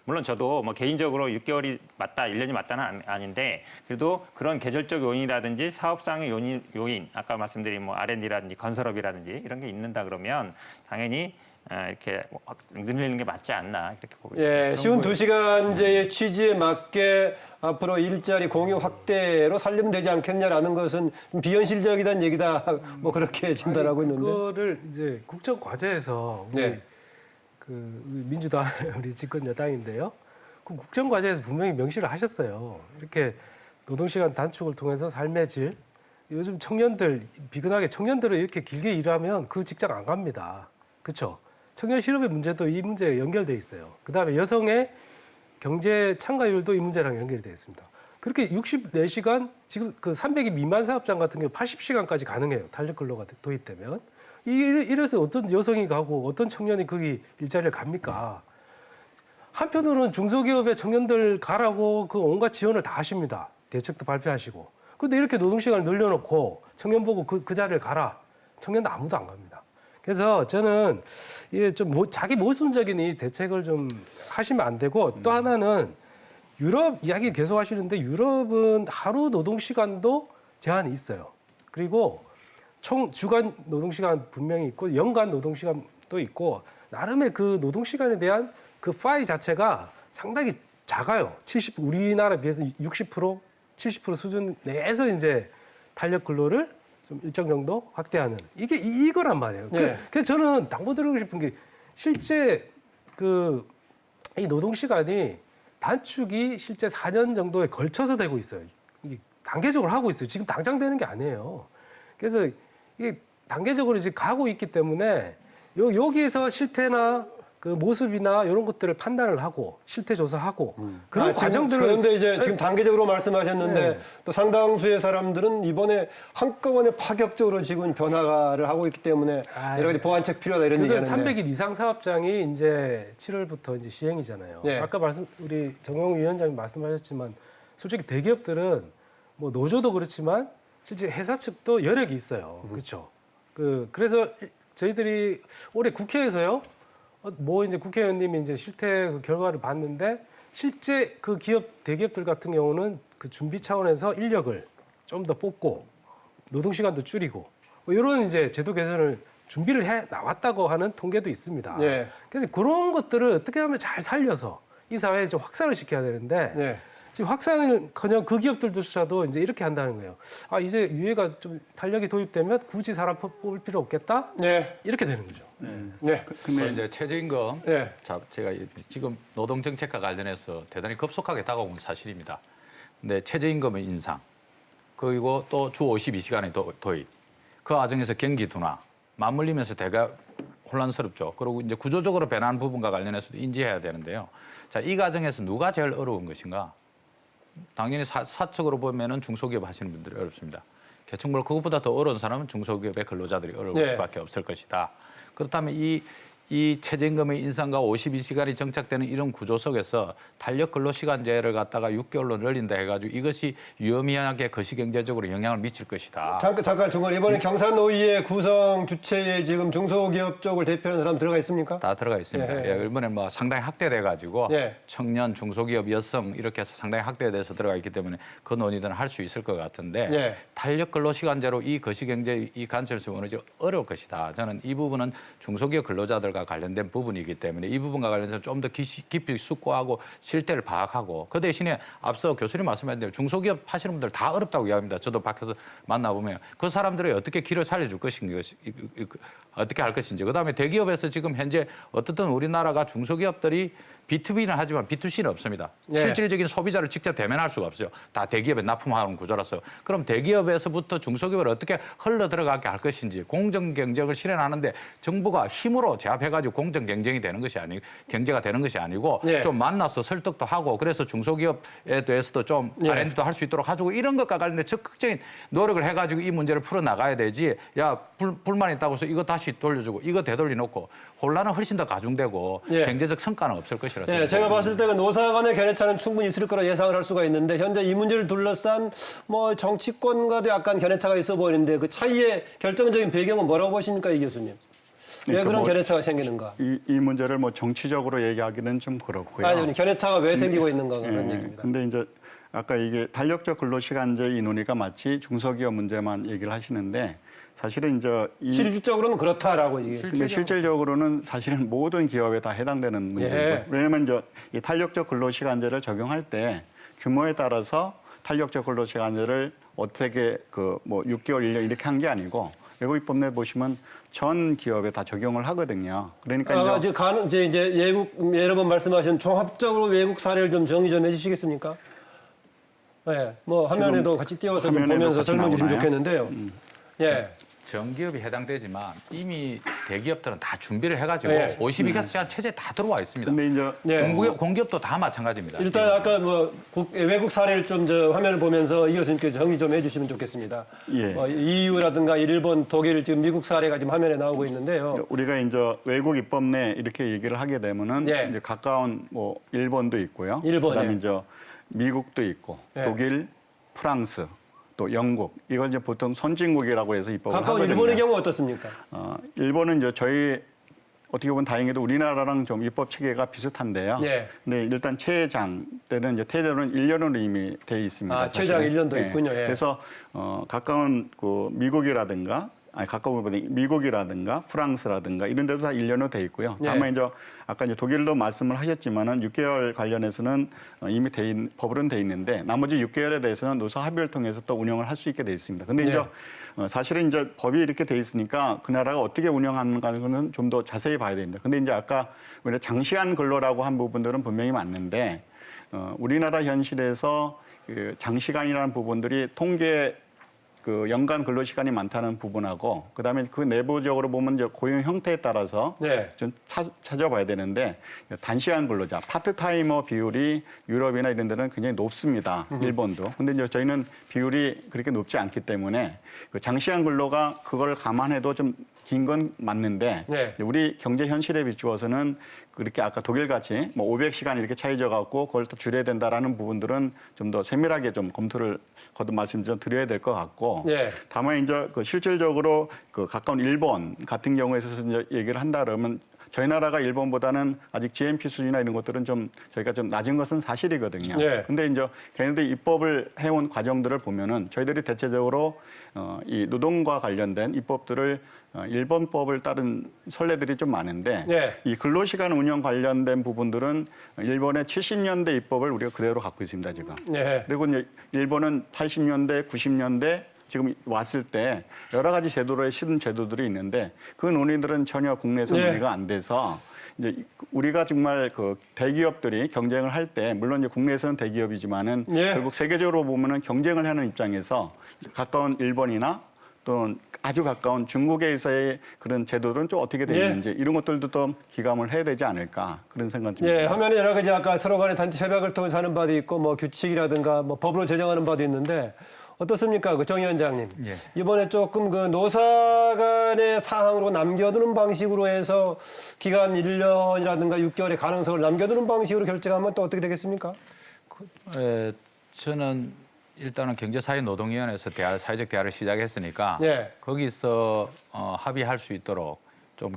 물론 저도 뭐 개인적으로 6개월이 맞다, 1년이 맞다는 아닌데 그래도 그런 계절적 요인이라든지 사업상의 요인 아까 말씀드린 뭐 R&D라든지 건설업이라든지 이런 게 있는다 그러면 당연히 이렇게 늘리는 게 맞지 않나 이렇게 보고 있습니다. 예, 쉬운 2시간제의 취지에 맞게 앞으로 일자리 공유 확대로 살리면 되지 않겠냐라는 것은 좀 비현실적이다는 얘기다. 뭐 그렇게 진단하고 있는데. 그거를 이제 국정 과제에서 우리 네. 민주당 우리 집권 여당인데요. 그 국정 과제에서 분명히 명시를 하셨어요. 이렇게 노동시간 단축을 통해서 삶의 질 요즘 청년들 비근하게 청년들은 이렇게 길게 일하면 그 직장 안 갑니다. 그렇죠? 청년 실업의 문제도 이 문제에 연결돼 있어요. 그다음에 여성의 경제 참가율도 이 문제랑 연결이 되어 있습니다. 그렇게 64시간 지금 그 300이 미만 사업장 같은 경우 80시간까지 가능해요. 탄력 근로가 도입되면. 이래서 어떤 여성이 가고 어떤 청년이 거기 일자리를 갑니까? 한편으로는 중소기업에 청년들 가라고 그 온갖 지원을 다 하십니다. 대책도 발표하시고. 그런데 이렇게 노동시간을 늘려놓고 청년 보고 그 자리를 가라. 청년도 아무도 안 갑니다. 그래서 저는 이게 좀 자기 모순적인 이 대책을 좀 하시면 안 되고 또 하나는 유럽 이야기 계속 하시는데 유럽은 하루 노동시간도 제한이 있어요. 그리고 총 주간 노동시간 분명히 있고 연간 노동시간도 있고 나름의 그 노동시간에 대한 그 파이 자체가 상당히 작아요. 우리나라에 비해서 60%, 70% 수준 내에서 이제 탄력 근로를 좀 일정 정도 확대하는 이게 이거란 말이에요. 네. 그래서 저는 당부드리고 싶은 게 실제 이 노동 시간이 단축이 실제 4년 정도에 걸쳐서 되고 있어요. 이게 단계적으로 하고 있어요. 지금 당장 되는 게 아니에요. 그래서 이게 단계적으로 이제 가고 있기 때문에 여기에서 실태나 그 모습이나 이런 것들을 판단을 하고 실태 조사하고 그런 과정들을 그런데 이제 지금 단계적으로 말씀하셨는데 네. 또 상당수의 사람들은 이번에 한꺼번에 파격적으로 지금 변화를 하고 있기 때문에 여러 가지 보완책 필요하다 이런 그건 얘기하는데 300일 이상 사업장이 이제 7월부터 이제 시행이잖아요. 네. 아까 우리 정용 위원장님 말씀하셨지만 솔직히 대기업들은 뭐 노조도 그렇지만 실제 회사 측도 여력이 있어요. 그렇죠. 그래서 저희들이 올해 국회에서요. 뭐 이제 국회의원님이 이제 실태 그 결과를 봤는데 실제 그 대기업들 같은 경우는 그 준비 차원에서 인력을 좀 더 뽑고 노동 시간도 줄이고 뭐 이런 이제 제도 개선을 준비를 해 나왔다고 하는 통계도 있습니다. 네. 그래서 그런 것들을 어떻게 하면 잘 살려서 이 사회에 좀 확산을 시켜야 되는데 네. 지금 확산을커녕 그 기업들조차도 이제 이렇게 한다는 거예요. 아 이제 유예가 좀 탄력이 도입되면 굳이 사람 뽑을 필요 없겠다. 네. 이렇게 되는 거죠. 네. 근데 이제 최저임금, 네. 제가 지금 노동 정책과 관련해서 대단히 급속하게 다가온 사실입니다. 근데 최저임금의 인상, 그리고 또 주 52시간의 도입, 그 과정에서 경기 둔화, 맞물리면서 대가 혼란스럽죠. 그리고 이제 구조적으로 변한 부분과 관련해서도 인지해야 되는데요. 자, 이 과정에서 누가 제일 어려운 것인가? 당연히 사측으로 보면은 중소기업 하시는 분들이 어렵습니다. 계층별 그것보다 더 어려운 사람은 중소기업의 근로자들이 어려울 네. 수밖에 없을 것이다. 그렇다면 이 최저임금의 인상과 52시간이 정착되는 이런 구조 속에서 탄력 근로시간제를 갖다가 6개월로 늘린다 해가지고 이것이 유의미하게 거시경제적으로 영향을 미칠 것이다. 잠깐 중간 이번에 경산노위의 구성 주체에 지금 중소기업 쪽을 대표하는 사람 들어가 있습니까? 다 들어가 있습니다. 예. 이번에 뭐 상당히 확대돼가지고 예. 청년, 중소기업, 여성 이렇게 해서 상당히 확대돼서 들어가 있기 때문에 그 논의들은 할 수 있을 것 같은데 예. 탄력 근로시간제로 이 거시경제 이 관점에서 어느 정도 어려울 것이다. 저는 이 부분은 중소기업 근로자들과 관련된 부분이기 때문에 이 부분과 관련해서 좀 더 깊이 숙고하고 실태를 파악하고 그 대신에 앞서 교수님 말씀하신 대로 중소기업 하시는 분들 다 어렵다고 이야기합니다. 저도 밖에서 만나보면 그 사람들이 어떻게 길을 살려줄 것인지 어떻게 할 것인지 그다음에 대기업에서 지금 현재 어떻든 우리나라가 중소기업들이 B2B는 하지만 B2C는 없습니다. 네. 실질적인 소비자를 직접 대면할 수가 없어요. 다 대기업에 납품하는 구조라서. 그럼 대기업에서부터 중소기업을 어떻게 흘러 들어가게 할 것인지 공정 경쟁을 실현하는데 정부가 힘으로 제압해가지고 공정 경쟁이 되는 것이 아니고 경제가 되는 것이 아니고 네. 좀 만나서 설득도 하고 그래서 중소기업에 대해서도 좀 네. R&D도 할 수 있도록 해주고 이런 것과 관련된 적극적인 노력을 해가지고 이 문제를 풀어 나가야 되지. 야 불만 있다고 해서 이거 다시 돌려주고 이거 되돌려 놓고 혼란은 훨씬 더 가중되고 예. 경제적 성과는 없을 것이라. 네, 제가 봤을 때는 노사 간의 견해차는 충분히 있을 거라 예상을 할 수가 있는데 현재 이 문제를 둘러싼 뭐 정치권과도 약간 견해차가 있어 보이는데 그 차이의 결정적인 배경은 뭐라고 보십니까, 이 교수님? 왜 그러니까 그런 뭐 견해차가 생기는가? 이 문제를 뭐 정치적으로 얘기하기는 좀 그렇고요. 아니, 견해차가 왜 생기고 있는가 그런 얘기입니다. 근데 이제 아까 이게 탄력적 근로시간제 이 논의가 마치 중소기업 문제만 얘기를 하시는데 사실은 이제 실질적으로는 그렇다라고 이게. 근데 실질적으로는 사실은 모든 기업에 다 해당되는 문제이고 예. 왜냐하면 이제 이 탄력적 근로시간제를 적용할 때 규모에 따라서 탄력적 근로시간제를 어떻게 그 뭐 6개월, 1년 이렇게 한 게 아니고 외국입법내 보시면 전 기업에 다 적용을 하거든요. 그러니까 이제 외국 여러 번 말씀하신 종합적으로 외국 사례를 좀 정리 좀 해주시겠습니까? 예, 뭐 화면에도 같이 띄워서 좀 화면에도 보면서 같이 설명 주시면 나오나요? 좋겠는데요. 예. 정기업이 해당되지만 이미 대기업들은 다 준비를 해가지고 네. 52시간 체제에 다 들어와 있습니다. 근데 이제 네. 공기업도 다 마찬가지입니다. 일단 아까 뭐 외국 사례를 좀 화면을 보면서 이 교수님께 정리 좀 해주시면 좋겠습니다. 예. EU라든가 일본, 독일, 지금 미국 사례가 지금 화면에 나오고 있는데요. 우리가 이제 외국 입법 내 이렇게 얘기를 하게 되면은 예. 이제 가까운 뭐 일본도 있고요. 일본, 그다음에 예. 이제 미국도 있고 예. 독일, 프랑스, 또 영국 이건 이제 보통 선진국이라고 해서 입법을 가까운 하거든요. 일본의 경우 어떻습니까? 일본은 이제 저희 어떻게 보면 다행히도 우리나라랑 좀 입법 체계가 비슷한데요. 예. 근데 일단 최장 때는 이제 태대로는 1년으로 이미 돼 있습니다. 아, 최장 사실은. 1년도 있군요. 예. 그래서 가까운 그 미국이라든가 미국이라든가 프랑스라든가 이런 데도 다 1년으로 돼 있고요. 예. 다만 이제 아까 이제 독일도 말씀을 하셨지만은 6개월 관련해서는 이미 법으로는 돼 있는데 나머지 6개월에 대해서는 노사 합의를 통해서 또 운영을 할 수 있게 돼 있습니다. 근데 이제 사실은 이제 법이 이렇게 돼 있으니까 그 나라가 어떻게 운영하는가는 좀 더 자세히 봐야 됩니다. 근데 이제 아까 우리가 장시간 근로라고 한 부분들은 분명히 맞는데 우리나라 현실에서 그 장시간이라는 부분들이 통계 그 연간 근로 시간이 많다는 부분하고 그다음에 그 내부적으로 보면 이제 고용 형태에 따라서 네. 좀 찾아봐야 되는데 단시간 근로자 파트타이머 비율이 유럽이나 이런 데는 굉장히 높습니다. 일본도. 근데 이제 저희는 비율이 그렇게 높지 않기 때문에 그 장시간 근로가 그걸 감안해도 좀 긴 건 맞는데 네. 우리 경제 현실에 비추어서는 그렇게 아까 독일 같이 뭐 500시간 이렇게 차이져 갖고 그걸 더 줄여야 된다라는 부분들은 좀 더 세밀하게 좀 검토를 거듭 말씀 좀 드려야 될 것 같고 네. 다만 이제 그 실질적으로 그 가까운 일본 같은 경우에서 이제 얘기를 한다 그러면 저희 나라가 일본보다는 아직 GMP 수준이나 이런 것들은 좀 저희가 좀 낮은 것은 사실이거든요. 네. 근데 이제 걔네들이 입법을 해온 과정들을 보면은 저희들이 대체적으로 이 노동과 관련된 입법들을 일본법을 따른 선례들이 좀 많은데 네. 이 근로시간 운영 관련된 부분들은 일본의 70년대 입법을 우리가 그대로 갖고 있습니다, 지금. 네. 그리고 이제 일본은 80년대, 90년대 지금 왔을 때 여러 가지 제도로의 시든 제도들이 있는데 그 논의들은 전혀 국내에서 네. 논의가 안 돼서 이제 우리가 정말 그 대기업들이 경쟁을 할 때 물론 이제 국내에서는 대기업이지만은 네. 결국 세계적으로 보면은 경쟁을 하는 입장에서 가까운 일본이나 또 아주 가까운 중국에서의 그런 제도들은 좀 어떻게 되어 예. 있는지 이런 것들도 좀 기감을 해야 되지 않을까 그런 생각 좀 예, 듭니다. 화면에 여러 가지 아까 서로 간의 단체 협약을 통해서 하는 바도 있고 뭐 규칙이라든가 뭐 법으로 제정하는 바도 있는데 어떻습니까? 그 정 위원장님. 예. 이번에 조금 그 노사 간의 사항으로 남겨두는 방식으로 해서 기간 1년이라든가 6개월의 가능성을 남겨두는 방식으로 결정하면 또 어떻게 되겠습니까? 저는 일단은 경제사회노동위원회에서 사회적 대화를 시작했으니까 예. 거기서 합의할 수 있도록 좀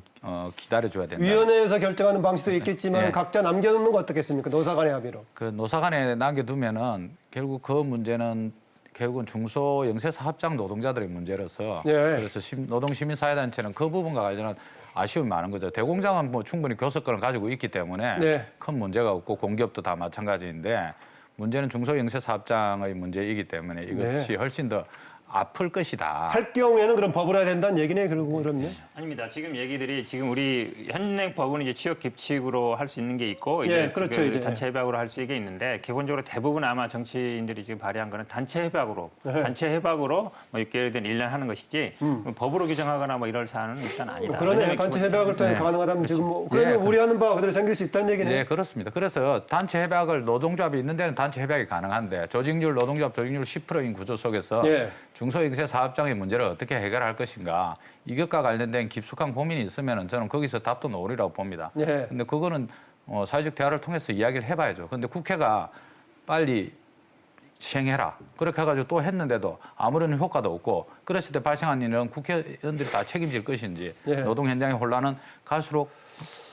기다려줘야 된다. 위원회에서 결정하는 방식도 있겠지만 예. 각자 남겨놓는 거 어떻겠습니까? 노사 간의 합의로. 그 노사간에 남겨두면은 결국 그 문제는 결국은 중소 영세사업장 노동자들의 문제라서 예. 그래서 노동시민사회단체는 그 부분과 관련한 아쉬움이 많은 거죠. 대공장은 뭐 충분히 교섭권을 가지고 있기 때문에 네. 큰 문제가 없고 공기업도 다 마찬가지인데 문제는 중소영세사업장의 문제이기 때문에 이것이 네. 훨씬 더 아플 것이다. 할 경우에는 그럼 법을 해야 된다는 얘기네, 결국은 그럼요. 아닙니다. 지금 얘기들이 지금 우리 현행 법은 이제 취업 규칙으로 할 수 있는 게 있고 예, 이제 그렇죠, 그 이제. 단체 협약으로 할 수 있게 있는데 기본적으로 대부분 아마 정치인들이 지금 발의한 거는 단체 협약으로 뭐 6개월이든 1년 하는 것이지 법으로 규정하거나 뭐 이럴 사안은 일단 아니다. 그러네요. 왜냐하면 단체 기본- 협약을 통해 네. 가능하다면 지금 뭐 그러면 예, 우려하는 바가 그대로 생길 수 있다는 얘기네요. 네, 그렇습니다. 그래서 단체 협약을 노동조합이 있는 데는 단체 협약이 가능한데 노동조합 조직률 10%인 구조 속에서 예. 중소영세 사업장의 문제를 어떻게 해결할 것인가 이것과 관련된 깊숙한 고민이 있으면 저는 거기서 답도 나오리라고 봅니다. 예. 근데 그거는 사회적 대화를 통해서 이야기를 해봐야죠. 근데 국회가 빨리 시행해라. 그렇게 해가지고 또 했는데도 아무런 효과도 없고 그랬을 때 발생한 일은 국회의원들이 다 책임질 것인지 예. 노동 현장의 혼란은 갈수록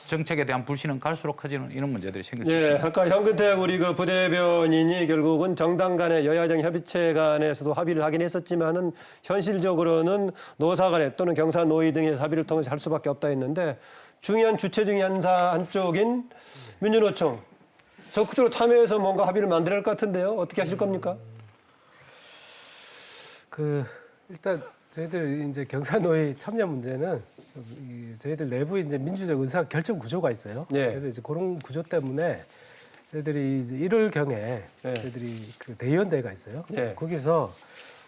정책에 대한 불신은 갈수록 커지는 이런 문제들이 생길 수 예, 있습니다. 아까 현근택 우리 그 부대변인이 결국은 정당 간의 여야정 협의체 간에서도 합의를 하긴 했었지만은 현실적으로는 노사 간에 또는 경사 노위 등의 합의를 통해서 할 수밖에 없다 했는데 중요한 주체 중에 한쪽인 민주노총 적극적으로 참여해서 뭔가 합의를 만들어야 할 것 같은데요. 어떻게 하실 겁니까? 일단 저희들 이제 경사노위 참여 문제는 저희들 내부에 이제 민주적 의사 결정 구조가 있어요. 예. 그래서 이제 그런 구조 때문에 저희들이 이제 1월경에 네. 저희들이 그 대의원대회가 있어요. 네. 거기서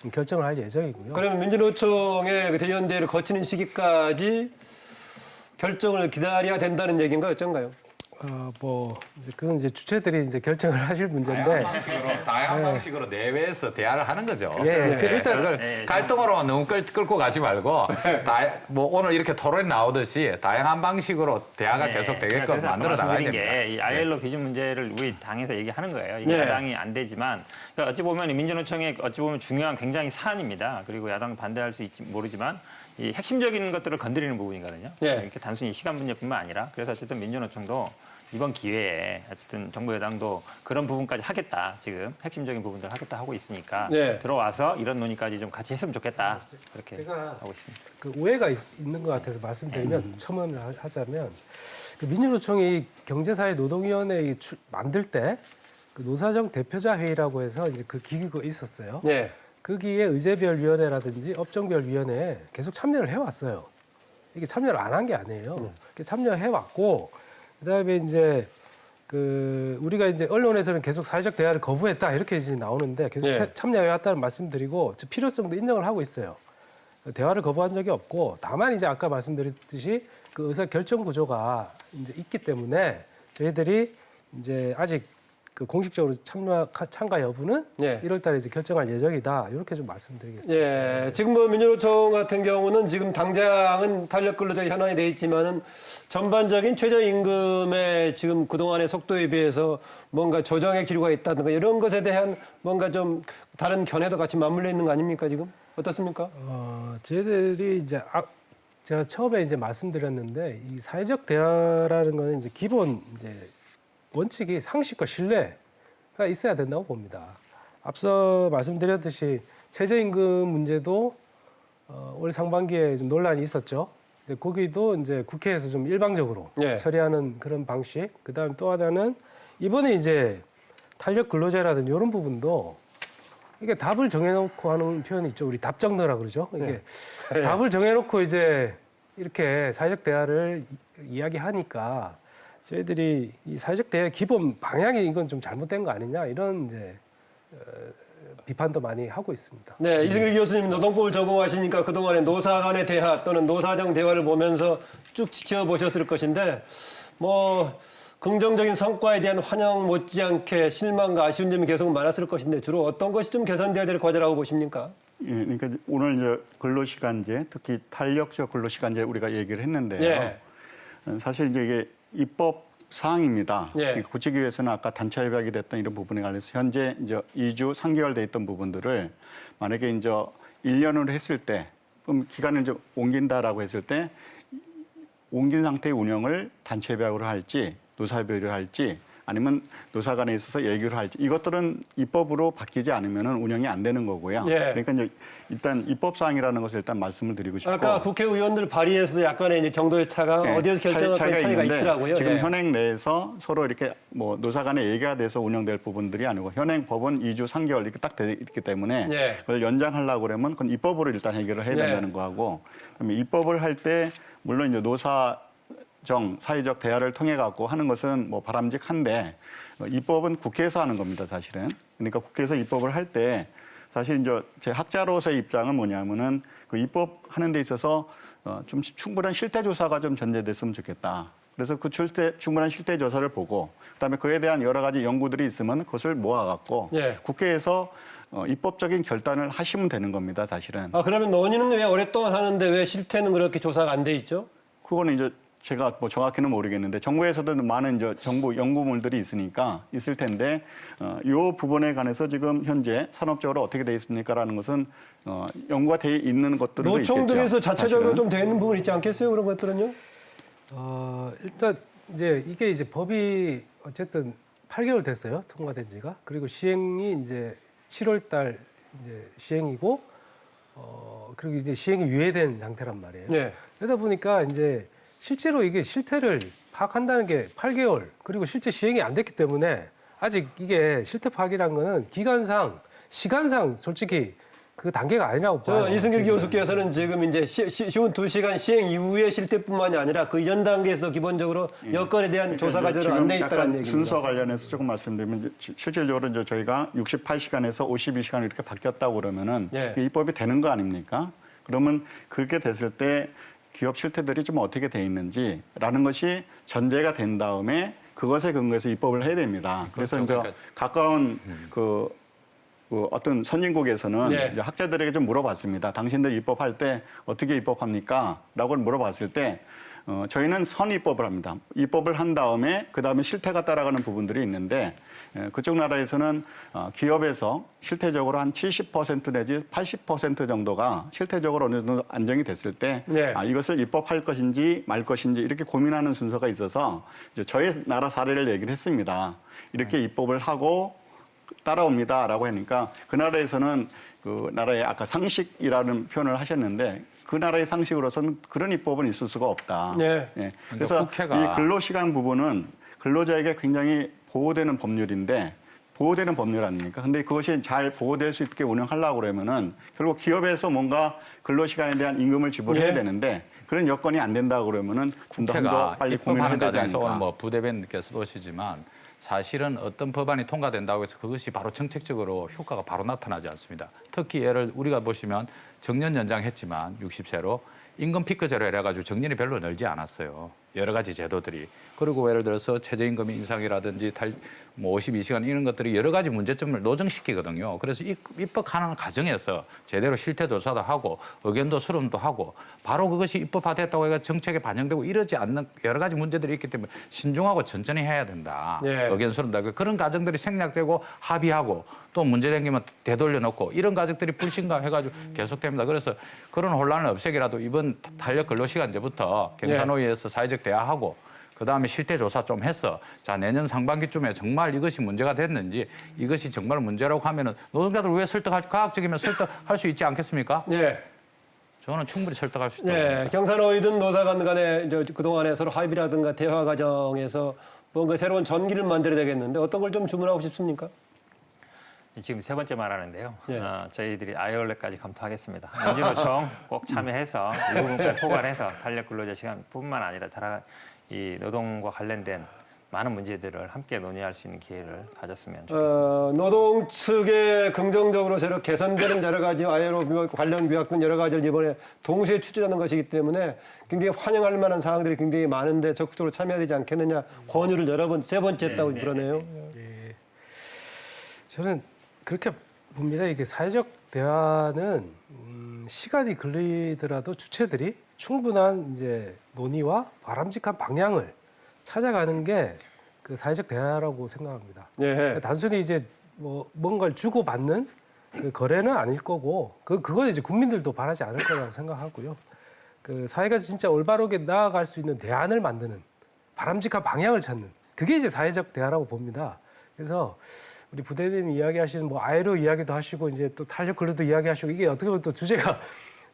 좀 결정을 할 예정이고요. 그러면 민주노총의 그 대의원대회를 거치는 시기까지 결정을 기다려야 된다는 얘기인가요? 어쩐가요? 뭐 이제 그건 이제 주체들이 이제 결정을 하실 문제인데. 다양한 방식으로 내외에서 대화를 하는 거죠. 예, 일단 그걸 갈등으로 너무 끌고 가지 말고 뭐 오늘 이렇게 토론이 나오듯이 다양한 방식으로 대화가 계속 되게끔 그래서 아까 만들어 나가야 말씀드린 됩니다. 게 이 ILO 비준 문제를 우리 당에서 얘기하는 거예요. 이게 네. 야당이 안 되지만 그러니까 어찌 보면 민주노총의 어찌 보면 중요한 굉장히 사안입니다. 그리고 야당 반대할 수 있지 모르지만 이 핵심적인 것들을 건드리는 부분이거든요. 네. 이렇게 단순히 시간 문제뿐만 아니라 그래서 어쨌든 민주노총도 이번 기회에 어쨌든 정부 여당도 그런 부분까지 하겠다. 지금 핵심적인 부분들 하겠다 하고 있으니까 네. 들어와서 이런 논의까지 좀 같이 했으면 좋겠다. 그렇게 제가 하고 있습니다. 그 오해가 있는 것 같아서 말씀드리면 첨언을 하자면 그 민주노총이 경제사회 노동위원회 만들 때 그 노사정 대표자 회의라고 해서 이제 그 기구가 있었어요. 네. 거기에 의제별 위원회라든지 업종별 위원회에 계속 참여를 해왔어요. 이게 참여를 안 한 게 아니에요. 이렇게 참여해왔고 그다음에 이제 그 우리가 이제 언론에서는 계속 사회적 대화를 거부했다 이렇게 이제 나오는데 계속 네. 참여해왔다는 말씀드리고 필요성도 인정을 하고 있어요. 대화를 거부한 적이 없고 다만 이제 아까 말씀드렸듯이 그 의사 결정 구조가 이제 있기 때문에 저희들이 이제 아직 그 공식적으로 참가 여부는 네. 1월달에 이제 결정할 예정이다 이렇게 좀 말씀드리겠습니다. 예, 지금 뭐 민주노총 같은 경우는 지금 당장은 탄력 근로자 현황이 돼 있지만은 전반적인 최저임금의 지금 그동안의 속도에 비해서 뭔가 조정의 기류가 있다든가 이런 것에 대한 뭔가 좀 다른 견해도 같이 맞물려 있는 거 아닙니까 지금? 어떻습니까? 저희들이 이제 제가 처음에 이제 말씀드렸는데 이 사회적 대화라는 거는 이제 기본 이제 원칙이 상식과 신뢰가 있어야 된다고 봅니다. 앞서 말씀드렸듯이 최저임금 문제도 올 상반기에 좀 논란이 있었죠. 이제 거기도 이제 국회에서 좀 일방적으로 예. 처리하는 그런 방식. 그다음 또 하나는 이번에 이제 탄력 근로제라든지 이런 부분도 이게 답을 정해놓고 하는 표현이 있죠. 우리 답정너라 그러죠. 이게 답을 정해놓고 이제 이렇게 사회적 대화를 이야기하니까 저희들이 이 사회적 대화 기본 방향이 이건 좀 잘못된 거 아니냐 이런 이제 비판도 많이 하고 있습니다. 네, 이승길 교수님 노동법을 적용하시니까 그동안에 노사 간의 대화 또는 노사정 대화를 보면서 쭉 지켜보셨을 것인데 뭐 긍정적인 성과에 대한 환영 못지않게 실망과 아쉬운 점이 계속 많았을 것인데 주로 어떤 것이 좀 개선돼야 될 과제라고 보십니까? 예, 그러니까 오늘 이제 근로시간제, 특히 탄력적 근로시간제 우리가 얘기를 했는데요. 예. 사실 이제 이게 입법 사항입니다. 예. 구체기구에서는 아까 단체 협약이 됐던 이런 부분에 관해서 현재 이제 2주 3개월 돼 있던 부분들을 만약에 이제 1년으로 했을 때, 그럼 기간을 이제 옮긴다라고 했을 때 옮긴 상태의 운영을 단체 협약으로 할지 노사협의를 할지 아니면 노사 간에 있어서 얘기를 할지 이것들은 입법으로 바뀌지 않으면 운영이 안 되는 거고요. 예. 그러니까 이제 일단 입법 사항이라는 것을 일단 말씀을 드리고 싶고 아까 국회의원들 발의에서도 약간의 이제 정도의 차가 네, 어디에서 결정할 차이가 있는데 있더라고요. 지금 예. 현행 내에서 서로 이렇게 뭐 노사 간에 얘기가 돼서 운영될 부분들이 아니고 현행 법은 2주 3개월 이렇게 딱 돼 있기 때문에 예. 그걸 연장하려고 그러면 그건 입법으로 일단 해결을 해야 예. 된다는 거하고 그다음에 입법을 할 때 물론 이제 노사정 사회적 대화를 통해 갖고 하는 것은 뭐 바람직한데 입법은 국회에서 하는 겁니다, 사실은. 그러니까 국회에서 입법을 할 때 사실 이제 제 학자로서의 입장은 뭐냐면은 그 입법하는 데 있어서 좀 충분한 실태 조사가 좀 전제됐으면 좋겠다. 그래서 그 충분한 실태 조사를 보고 그다음에 그에 대한 여러 가지 연구들이 있으면 그것을 모아갖고 예. 국회에서 입법적인 결단을 하시면 되는 겁니다, 사실은. 아 그러면 논의는 왜 오랫동안 하는데 왜 실태는 그렇게 조사가 안 돼 있죠? 그거는 이제 제가 뭐 정확히는 모르겠는데 정부에서도 많은 이제 정부 연구물들이 있을 텐데 이 부분에 관해서 지금 현재 산업적으로 어떻게 돼 있습니까라는 것은 연구가 돼 있는 것들도 있겠죠. 노총 등에서 자체적으로 사실은. 좀 돼 있는 부분 있지 않겠어요? 그런 것들은요? 일단 이제 이게 이제 법이 어쨌든 8개월 됐어요. 통과된 지가. 그리고 시행이 이제 7월달 이제 시행이고 그리고 이제 시행이 유예된 상태란 말이에요. 네. 그러다 보니까 이제 실제로 이게 실태를 파악한다는 게 8개월 그리고 실제 시행이 안 됐기 때문에 아직 이게 실태 파악이란 거는 기간상 시간상 솔직히 그 단계가 아니라고 봐요. 이승길 교수께서는 지금 이제 쉬운 2시간 시행 이후의 실태뿐만이 아니라 그 이전 단계에서 기본적으로 여건에 대한 조사가 제대로 안 돼 있다는 얘기입니다. 순서 관련해서 조금 말씀드리면 실질적으로 이제 저희가 68시간에서 52시간 이렇게 바뀌었다고 그러면은 예. 이게 입법이 되는 거 아닙니까? 그러면 그렇게 됐을 때 기업 실태들이 좀 어떻게 돼 있는지라는 것이 전제가 된 다음에 그것에 근거해서 입법을 해야 됩니다. 그래서 이제 그러니까. 가까운 그 어떤 선진국에서는 네. 이제 학자들에게 좀 물어봤습니다. 당신들 입법할 때 어떻게 입법합니까? 라고 물어봤을 때 저희는 선입법을 합니다. 입법을 한 다음에 그다음에 실태가 따라가는 부분들이 있는데 그쪽 나라에서는 기업에서 실태적으로 한 70% 내지 80% 정도가 실태적으로 어느 정도 안정이 됐을 때 네. 이것을 입법할 것인지 말 것인지 이렇게 고민하는 순서가 있어서 이제 저희 나라 사례를 얘기를 했습니다. 이렇게 입법을 하고 따라옵니다라고 하니까 그 나라에서는 그 나라의 아까 상식이라는 표현을 하셨는데 그 나라의 상식으로서는 그런 입법은 있을 수가 없다. 네. 예. 그래서 국회가 이 근로시간 부분은 근로자에게 굉장히 보호되는 법률인데 보호되는 법률 아닙니까? 근데 그것이 잘 보호될 수 있게 운영하려고 그러면은 결국 기업에서 뭔가 근로시간에 대한 임금을 지불해야 네. 되는데 그런 여건이 안 된다 그러면은 좀 더 국회가 빨리 고민해야 입법하는 되지 과정에서 오늘 않을까. 뭐 부대변인께서도 오시지만 사실은 어떤 법안이 통과된다고 해서 그것이 바로 정책적으로 효과가 바로 나타나지 않습니다. 특히 예를 우리가 보시면 정년 연장했지만 60세로 임금 피크제로 해가지고 정년이 별로 늘지 않았어요. 여러 가지 제도들이. 그리고 예를 들어서 최저임금 인상이라든지 뭐 52시간 이런 것들이 여러 가지 문제점을 노정시키거든요. 그래서 입법하는 과정에서 제대로 실태 조사도 하고 의견도 수렴도 하고 바로 그것이 입법화됐다고 해서 정책에 반영되고 이러지 않는 여러 가지 문제들이 있기 때문에 신중하고 천천히 해야 된다. 네. 의견 수렴도 하고 그런 과정들이 생략되고 합의하고 또 문제 생기면 되돌려 놓고 이런 과정들이 불신강해가지고 계속됩니다. 그래서 그런 혼란을 없애기라도 이번 탄력 근로시간제부터 경사노위에서 사회적 대화하고 그다음에 실태 조사 좀 해서 자 내년 상반기쯤에 정말 이것이 문제가 됐는지 이것이 정말 문제라고 하면은 노동자들 왜 과학적이면 설득할 수 있지 않겠습니까? 네. 저는 충분히 설득할 수 있다고 네. 봅니다. 경사노위든 노사간 간에 그동안에 서로 합의라든가 대화 과정에서 뭔가 새로운 전기를 만들어야 되겠는데 어떤 걸 좀 주문하고 싶습니까? 지금 세 번째 말하는데요. 예. 저희들이 아이올렛까지 검토하겠습니다. 민주노총 꼭 참여해서 이 부분까지 포괄해서 탄력 근로자 시간뿐만 아니라 이 노동과 관련된 많은 문제들을 함께 논의할 수 있는 기회를 가졌으면 좋겠습니다. 노동 측에 긍정적으로 새로 개선되는 여러 가지 ILO 관련 규약 등 여러 가지를 이번에 동시에 추진하는 것이기 때문에 굉장히 환영할 만한 사항들이 굉장히 많은데 적극적으로 참여해야 되지 않겠느냐 권유를 세 번째 했다고 그러네요. 저는 그렇게 봅니다. 이게 사회적 대화는 시간이 걸리더라도 주체들이 충분한 이제 논의와 바람직한 방향을 찾아가는 게 그 사회적 대화라고 생각합니다. 예. 단순히 이제 뭐 뭔가를 주고받는 그 거래는 아닐 거고 그건 이제 국민들도 바라지 않을 거라고 생각하고요. 그 사회가 진짜 올바르게 나아갈 수 있는 대안을 만드는 바람직한 방향을 찾는 그게 이제 사회적 대화라고 봅니다. 그래서 우리 부대님 이야기하시는 뭐 아이로 이야기도 하시고 이제 또 탄력 근로도 이야기하시고 이게 어떻게 보면 또 주제가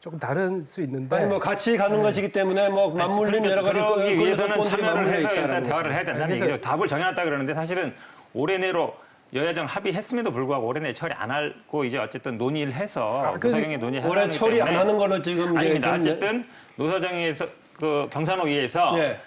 조금 다를 수 있는데 아니 뭐 같이 가는 것이기 때문에 뭐 맞물린 여러 가지 그러기 위해서는 곤들이 참여를 맞물려 해서 있다는 일단 대화를 거죠. 해야 된다는 그래서- 얘기죠. 답을 정해놨다 그러는데 사실은 올해 내로 여야정 합의했음에도 불구하고 올해 내에 처리 안 하고 이제 어쨌든 논의를 해서 노사경에 논의해서 올해 처리 안 하는 걸로 지금 이제 아닙니다. 그런- 어쨌든 노사정에서 그 경사노위에서 예.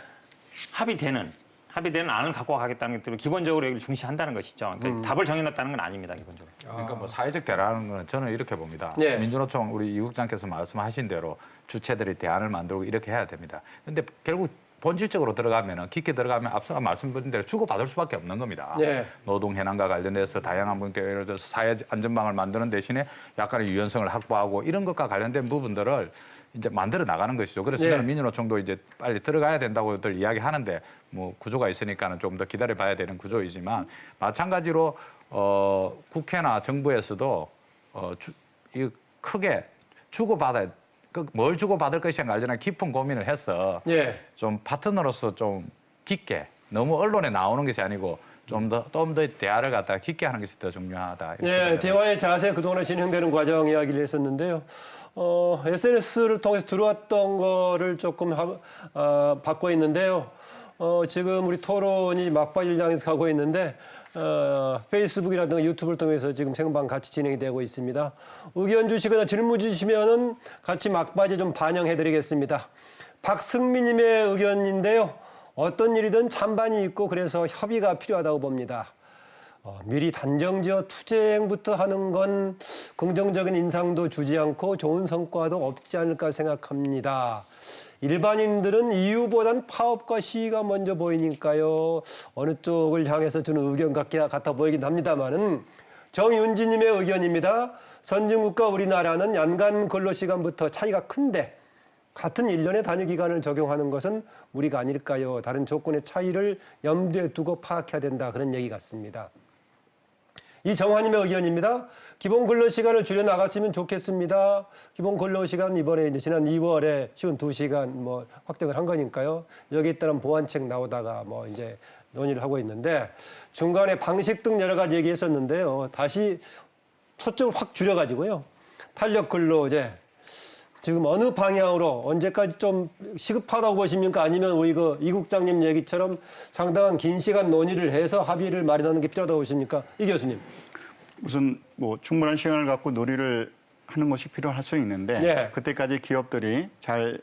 합의되는 안을 갖고 가겠다는 것 때문에 기본적으로 여기를 중시한다는 것이죠. 그러니까 답을 정해놨다는 건 아닙니다. 기본적으로. 그러니까 뭐 사회적 대화라는 거는 저는 이렇게 봅니다. 네. 민주노총 우리 이 국장께서 말씀하신 대로 주체들이 대안을 만들고 이렇게 해야 됩니다. 근데 결국 본질적으로 들어가면은 깊게 들어가면 앞서 말씀드린 대로 주고받을 수밖에 없는 겁니다. 네. 노동 현황과 관련돼서 다양한 문제 예를 들어서 사회 안전망을 만드는 대신에 약간의 유연성을 확보하고 이런 것과 관련된 부분들을 이제 만들어 나가는 것이죠. 그래서 네. 저는 민주노총도 이제 빨리 들어가야 된다고들 이야기하는데 뭐 구조가 있으니까는 좀 더 기다려봐야 되는 구조이지만 마찬가지로 국회나 정부에서도 이 크게 주고받아야 뭘 주고받을 것인가 관련한 깊은 고민을 해서 예. 좀 파트너로서 좀 깊게 너무 언론에 나오는 것이 아니고 좀 더 대화를 갖다가 깊게 하는 것이 더 중요하다. 이렇게 예, 생각합니다. 대화의 자세 그동안에 진행되는 과정 이야기를 했었는데요. SNS를 통해서 들어왔던 거를 조금 받고 있는데요. 지금 우리 토론이 막바지를 향해서 가고 있는데 페이스북이라든가 유튜브를 통해서 지금 생방 같이 진행이 되고 있습니다. 의견 주시거나 질문 주시면은 같이 막바지 좀 반영해드리겠습니다. 박승민님의 의견인데요. 어떤 일이든 찬반이 있고 그래서 협의가 필요하다고 봅니다. 미리 단정지어 투쟁부터 하는 건 긍정적인 인상도 주지 않고 좋은 성과도 없지 않을까 생각합니다. 일반인들은 이유보단 파업과 시위가 먼저 보이니까요. 어느 쪽을 향해서 주는 의견 같아 보이긴 합니다만은 정윤지님의 의견입니다. 선진국과 우리나라는 연간 근로시간부터 차이가 큰데 같은 1년의 단위 기간을 적용하는 것은 무리가 아닐까요? 다른 조건의 차이를 염두에 두고 파악해야 된다. 그런 얘기 같습니다. 이정화님의 의견입니다. 기본 근로시간을 줄여나갔으면 좋겠습니다. 기본 근로시간 이번에 이제 지난 2월에 쉬운 2시간 뭐 확정을 한 거니까요. 여기에 따른 보완책 나오다가 뭐 이제 논의를 하고 있는데 중간에 방식 등 여러 가지 얘기했었는데요. 다시 초점을 확 줄여가지고요. 탄력 근로제 지금 어느 방향으로 언제까지 좀 시급하다고 보십니까? 아니면 우리 이 국장님 얘기처럼 상당한 긴 시간 논의를 해서 합의를 마련하는 게 필요하다고 보십니까? 이 교수님. 우선 뭐 충분한 시간을 갖고 논의를 하는 것이 필요할 수 있는데 예. 그때까지 기업들이 잘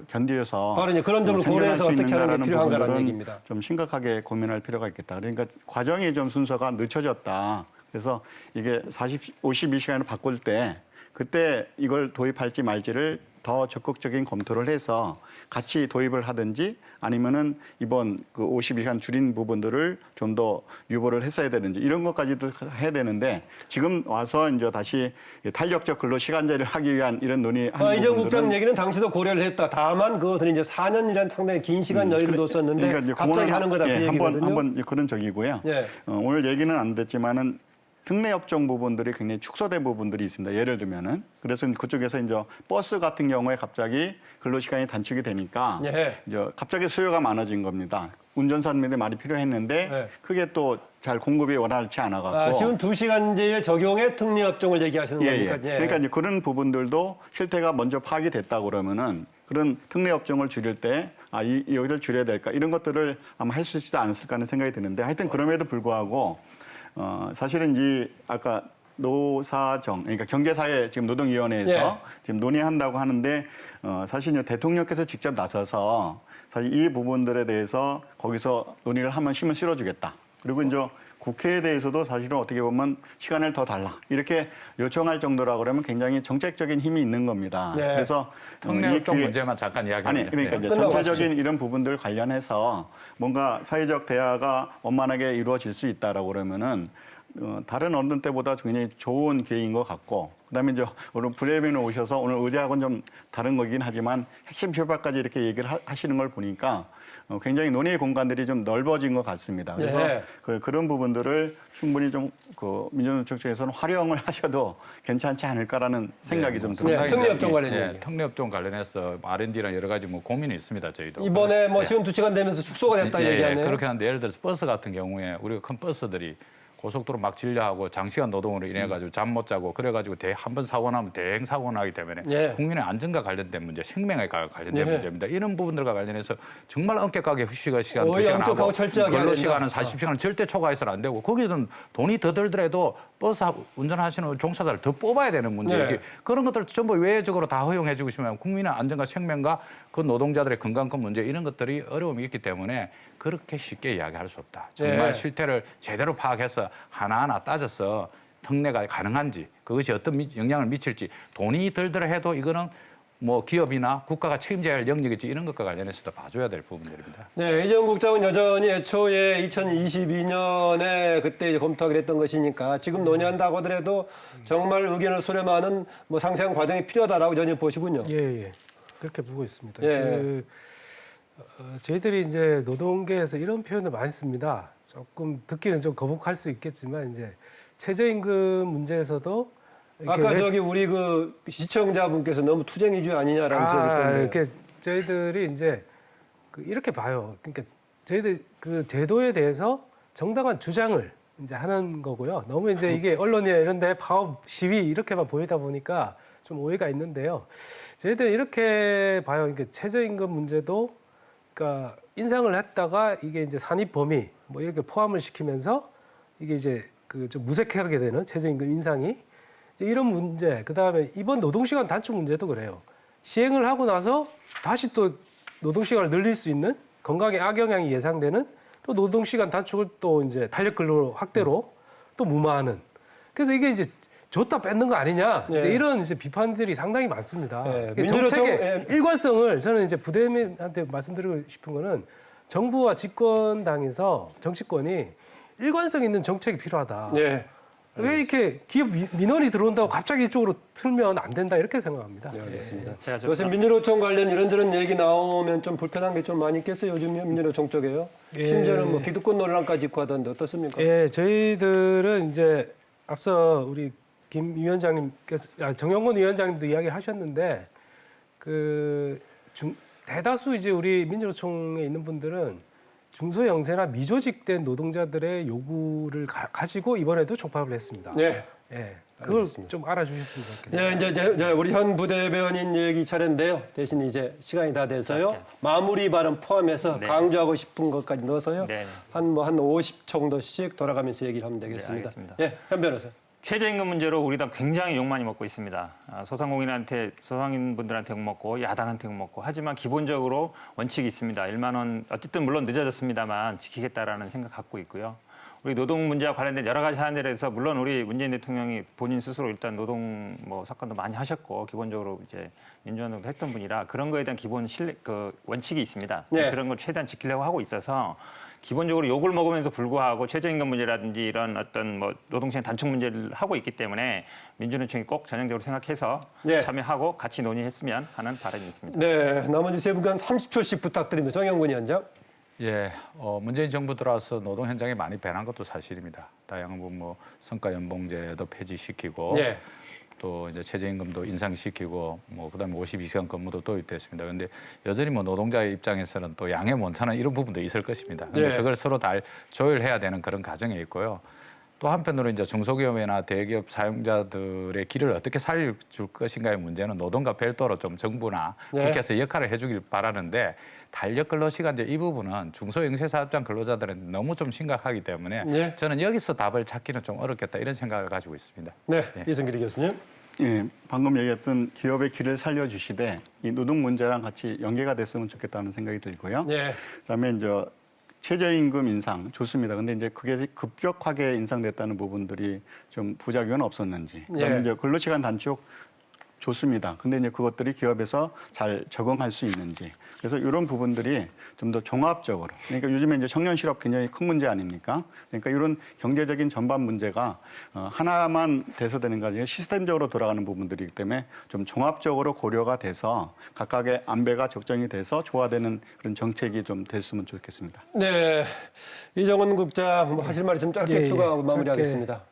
견디어서 바로 이제 그런 점을 생존할 고려해서 수 어떻게 하는 게 있는가라는 필요한가라는 부분들은 얘기입니다. 좀 심각하게 고민할 필요가 있겠다. 그러니까 과정이 좀 순서가 늦춰졌다. 그래서 이게 52시간을 바꿀 때 그때 이걸 도입할지 말지를 더 적극적인 검토를 해서 같이 도입을 하든지 아니면은 이번 그 52시간 줄인 부분들을 좀 더 유보를 했어야 되는지 이런 것까지도 해야 되는데 지금 와서 이제 다시 탄력적 근로 시간제를 하기 위한 이런 논의하는 이정 부분들은 국장 얘기는 당시도 고려를 했다. 다만 그것은 이제 4년이라는 상당히 긴 시간 여유를 뒀었는데 그러니까 이제 갑자기 그거는 하는 거다 그 얘기거든요. 한번 그런 적이고요. 예. 오늘 얘기는 안 됐지만은 특례 업종 부분들이 굉장히 축소된 부분들이 있습니다. 예를 들면은 그래서 그쪽에서 이제 버스 같은 경우에 갑자기 근로 시간이 단축이 되니까 예. 이제 갑자기 수요가 많아진 겁니다. 운전사님들이 많이 필요했는데 예. 그게 또 잘 공급이 원활치 않아 갖고 쉬운 2시간제의 적용에 특례 업종을 얘기하시는 예, 겁니까? 예. 그러니까 이제 그런 부분들도 실태가 먼저 파악이 됐다 그러면은 그런 특례 업종을 줄일 때 여기를 줄여야 될까 이런 것들을 아마 할 수 있지 않았을까 하는 생각이 드는데 하여튼 그럼에도 불구하고 사실은 이 아까 노사정 그러니까 경제사회 지금 노동위원회에서 예. 지금 논의한다고 하는데 사실 이제 대통령께서 직접 나서서 사실 이 부분들에 대해서 거기서 논의를 하면 힘을 실어주겠다. 그리고 이제 국회에 대해서도 사실은 어떻게 보면 시간을 더 달라 이렇게 요청할 정도라 그러면 굉장히 정책적인 힘이 있는 겁니다. 네. 그래서 특례 업종 문제만 잠깐 이야기하면 그러니까 이제 끝나고 전체적인 이런 부분들 관련해서 뭔가 사회적 대화가 원만하게 이루어질 수 있다라고 그러면은 다른 어느 때보다 굉장히 좋은 기회인 것 같고 그다음에 이제 오늘 브레이븐에 오셔서 오늘 의제하고는 좀 다른 거긴 하지만 핵심 표박까지 이렇게 얘기를 하시는 걸 보니까 굉장히 논의의 공간들이 좀 넓어진 것 같습니다. 그래서 네. 그런 부분들을 충분히 좀 민주노총 쪽에서는 활용을 하셔도 괜찮지 않을까라는 생각이 좀 듭니다. 네, 특례 업종 관련 얘기. 특례 업종 관련해서 R&D랑 여러 가지 뭐 고민이 있습니다. 저희도 이번에 뭐 쉬운 2시간 되면서 축소가 됐다 얘기하네요. 그렇게 하는데 예를 들어서 버스 같은 경우에 우리가 큰 버스들이 고속도로 막 진료하고 장시간 노동으로 인해 가지고 잠 못 자고 그래가지고 한 번 사고 나면 대행 사고 나기 때문에 예. 국민의 안전과 관련된 문제, 생명에 관련된 예. 문제입니다. 이런 부분들과 관련해서 정말 엄격하게 휴식 시간 오히려 2시간 엄격하고 하고 철저하게 해야 근로 된다. 시간은 40시간을 절대 초과해서는 안 되고 거기든 돈이 더 들더라도 버스 운전하시는 종사자를 더 뽑아야 되는 문제이지 네. 그런 것들을 전부 외적으로 다 허용해 주고 싶으면 국민의 안전과 생명과 그 노동자들의 건강권 문제 이런 것들이 어려움이 있기 때문에 그렇게 쉽게 이야기할 수 없다. 정말 네. 실태를 제대로 파악해서 하나하나 따져서 특례가 가능한지 그것이 어떤 영향을 미칠지 돈이 들더라 해도 이거는 뭐 기업이나 국가가 책임져야 할 영역이지 이런 것과 관련해서도 봐줘야 될 부분들입니다. 네, 이재용 국장은 여전히 애초에 2022년에 그때 이제 검토하기로 했던 것이니까 지금 논의한다고 하더라도 정말 의견을 수렴하는 뭐 상세한 과정이 필요하다라고 여전히 보시군요. 예. 그렇게 보고 있습니다. 예. 저희들이 이제 노동계에서 이런 표현을 많이 씁니다. 조금 듣기는 좀 거북할 수 있겠지만 이제 최저임금 문제에서도 아까 저기 우리 그 시청자분께서 너무 투쟁 위주 아니냐라는 지적이 있던데. 이렇게 저희들이 이제 이렇게 봐요. 그러니까 저희들 그 제도에 대해서 정당한 주장을 이제 하는 거고요. 너무 이제 이게 언론이나 이런데 파업 시위 이렇게만 보이다 보니까 좀 오해가 있는데요. 저희들은 이렇게 봐요. 그러니까 최저임금 문제도 그러니까 인상을 했다가 이게 이제 산입 범위 뭐 이렇게 포함을 시키면서 이게 이제 그 좀 무색하게 되는 최저임금 인상이 이제 이런 문제, 그다음에 이번 노동시간 단축 문제도 그래요. 시행을 하고 나서 다시 또 노동시간을 늘릴 수 있는 건강에 악영향이 예상되는 또 노동시간 단축을 또 이제 탄력근로 확대로 또 무마하는. 그래서 이게 이제 줬다 뺏는 거 아니냐 이제 이런 이제 비판들이 상당히 많습니다. 정책의 일관성을 저는 이제 부대님한테 말씀드리고 싶은 거는 정부와 집권당에서 정치권이 일관성 있는 정책이 필요하다. 왜 이렇게 기업 민원이 들어온다고 갑자기 이쪽으로 틀면 안 된다 이렇게 생각합니다. 네, 알겠습니다. 제가 요새 민주노총 관련 이런저런 얘기 나오면 좀 불편한 게 좀 많이 있겠어요. 요즘 민주노총 쪽에요. 심지어는 뭐 기득권 논란까지 있고 하던데 어떻습니까? 예, 저희들은 이제 앞서 우리 김 위원장님께서 정영건 위원장님도 이야기하셨는데 대다수 이제 우리 민주노총에 있는 분들은 중소영세나 미조직된 노동자들의 요구를 가지고 이번에도 촉합을 했습니다. 네. 예, 그걸 알겠습니다. 좀 알아주셨으면 좋겠습니다. 네, 이제 우리 현 부대변인 얘기 차례인데요. 대신 이제 시간이 다 돼서요. 마무리 발언 포함해서 네. 강조하고 싶은 것까지 넣어서요. 네. 한 50 정도씩 돌아가면서 얘기를 하면 되겠습니다. 네, 알겠습니다. 예, 현 변호사. 최저임금 문제로 우리 당 굉장히 욕 많이 먹고 있습니다. 소상인분들한테 욕 먹고 야당한테 욕 먹고 하지만 기본적으로 원칙이 있습니다. 1만 원 어쨌든 물론 늦어졌습니다만 지키겠다라는 생각 갖고 있고요. 우리 노동 문제와 관련된 여러 가지 사안들에 대해서 물론 우리 문재인 대통령이 본인 스스로 일단 노동 사건도 많이 하셨고 기본적으로 이제 민주화운동도 했던 분이라 그런 거에 대한 기본 원칙이 있습니다. 네. 그런 걸 최대한 지키려고 하고 있어서 기본적으로 욕을 먹으면서 불구하고 최저임금 문제라든지 이런 어떤 노동시간 단축 문제를 하고 있기 때문에 민주노총이 꼭 전향적으로 생각해서 네. 참여하고 같이 논의했으면 하는 바람이 있습니다. 네, 나머지 세 분간 30초씩 부탁드립니다. 정영근 위원장. 예, 문재인 정부 들어와서 노동 현장이 많이 변한 것도 사실입니다. 다양한 성과 연봉제도 폐지시키고 네. 또 이제 최저임금도 인상시키고 그다음에 52시간 근무도 도입됐습니다. 그런데 여전히 노동자의 입장에서는 또 양해 못하는 이런 부분도 있을 것입니다. 그런데 네. 그걸 서로 다 조율해야 되는 그런 과정에 있고요. 또 한편으로 이제 중소기업이나 대기업 사용자들의 길을 어떻게 살려줄 것인가의 문제는 노동과 별도로 좀 정부나 네. 국회에서 역할을 해주길 바라는데 달력 근로시간제 이 부분은 중소영세사업장 근로자들은 너무 좀 심각하기 때문에 네. 저는 여기서 답을 찾기는 좀 어렵겠다 이런 생각을 가지고 있습니다. 네, 예. 이승길 교수님. 예, 방금 얘기했던 기업의 길을 살려주시되 이 노동 문제랑 같이 연계가 됐으면 좋겠다는 생각이 들고요. 네. 그다음에 이제 최저임금 인상 좋습니다. 근데 이제 그게 급격하게 인상됐다는 부분들이 좀 부작용은 없었는지. 그다음에 예. 이제 근로시간 단축 좋습니다. 근데 이제 그것들이 기업에서 잘 적응할 수 있는지. 그래서 이런 부분들이 좀 더 종합적으로. 그러니까 요즘에 이제 청년 실업 굉장히 큰 문제 아닙니까? 그러니까 이런 경제적인 전반 문제가 하나만 돼서 되는 거 아니라 시스템적으로 돌아가는 부분들이기 때문에 좀 종합적으로 고려가 돼서 각각의 안배가 적정이 돼서 조화되는 그런 정책이 좀 됐으면 좋겠습니다. 네, 이정은 국장 하실 말 있으면 짧게 예, 추가하고 짧게. 마무리하겠습니다.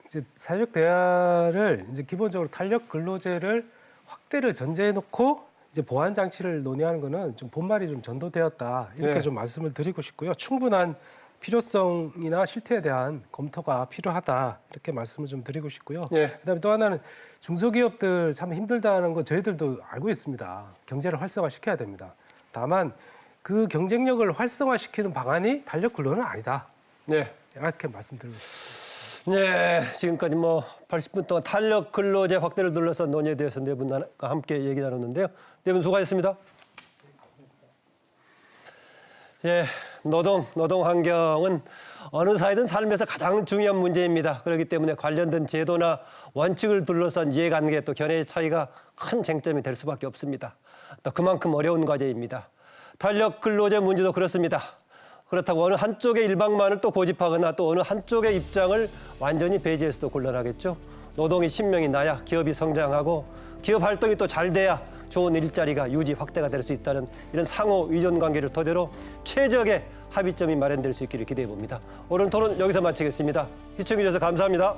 이제 사회적 대화를 이제 기본적으로 탄력 근로제를 확대를 전제해 놓고 이제 보완 장치를 논의하는 거는 좀 본말이 좀 전도되었다 이렇게 네. 좀 말씀을 드리고 싶고요. 충분한 필요성이나 실태에 대한 검토가 필요하다 이렇게 말씀을 좀 드리고 싶고요. 네. 그다음에 또 하나는 중소기업들 참 힘들다는 거 저희들도 알고 있습니다. 경제를 활성화시켜야 됩니다. 다만 그 경쟁력을 활성화시키는 방안이 탄력 근로는 아니다. 네. 이렇게 말씀드리고 싶습니다. 네, 지금까지 80분 동안 탄력 근로제 확대를 둘러싼 논의에 대해서 네 분과 함께 얘기 나눴는데요. 네 분 수고하셨습니다. 예, 노동 환경은 어느 사회든 삶에서 가장 중요한 문제입니다. 그렇기 때문에 관련된 제도나 원칙을 둘러싼 이해관계 또 견해의 차이가 큰 쟁점이 될 수밖에 없습니다. 또 그만큼 어려운 과제입니다. 탄력 근로제 문제도 그렇습니다. 그렇다고 어느 한쪽의 일방만을 또 고집하거나 또 어느 한쪽의 입장을 완전히 배제해서도 곤란하겠죠. 노동이 신명이 나야 기업이 성장하고 기업 활동이 또 잘 돼야 좋은 일자리가 유지 확대가 될 수 있다는 이런 상호 의존 관계를 토대로 최적의 합의점이 마련될 수 있기를 기대해 봅니다. 오늘 토론 여기서 마치겠습니다. 시청해 주셔서 감사합니다.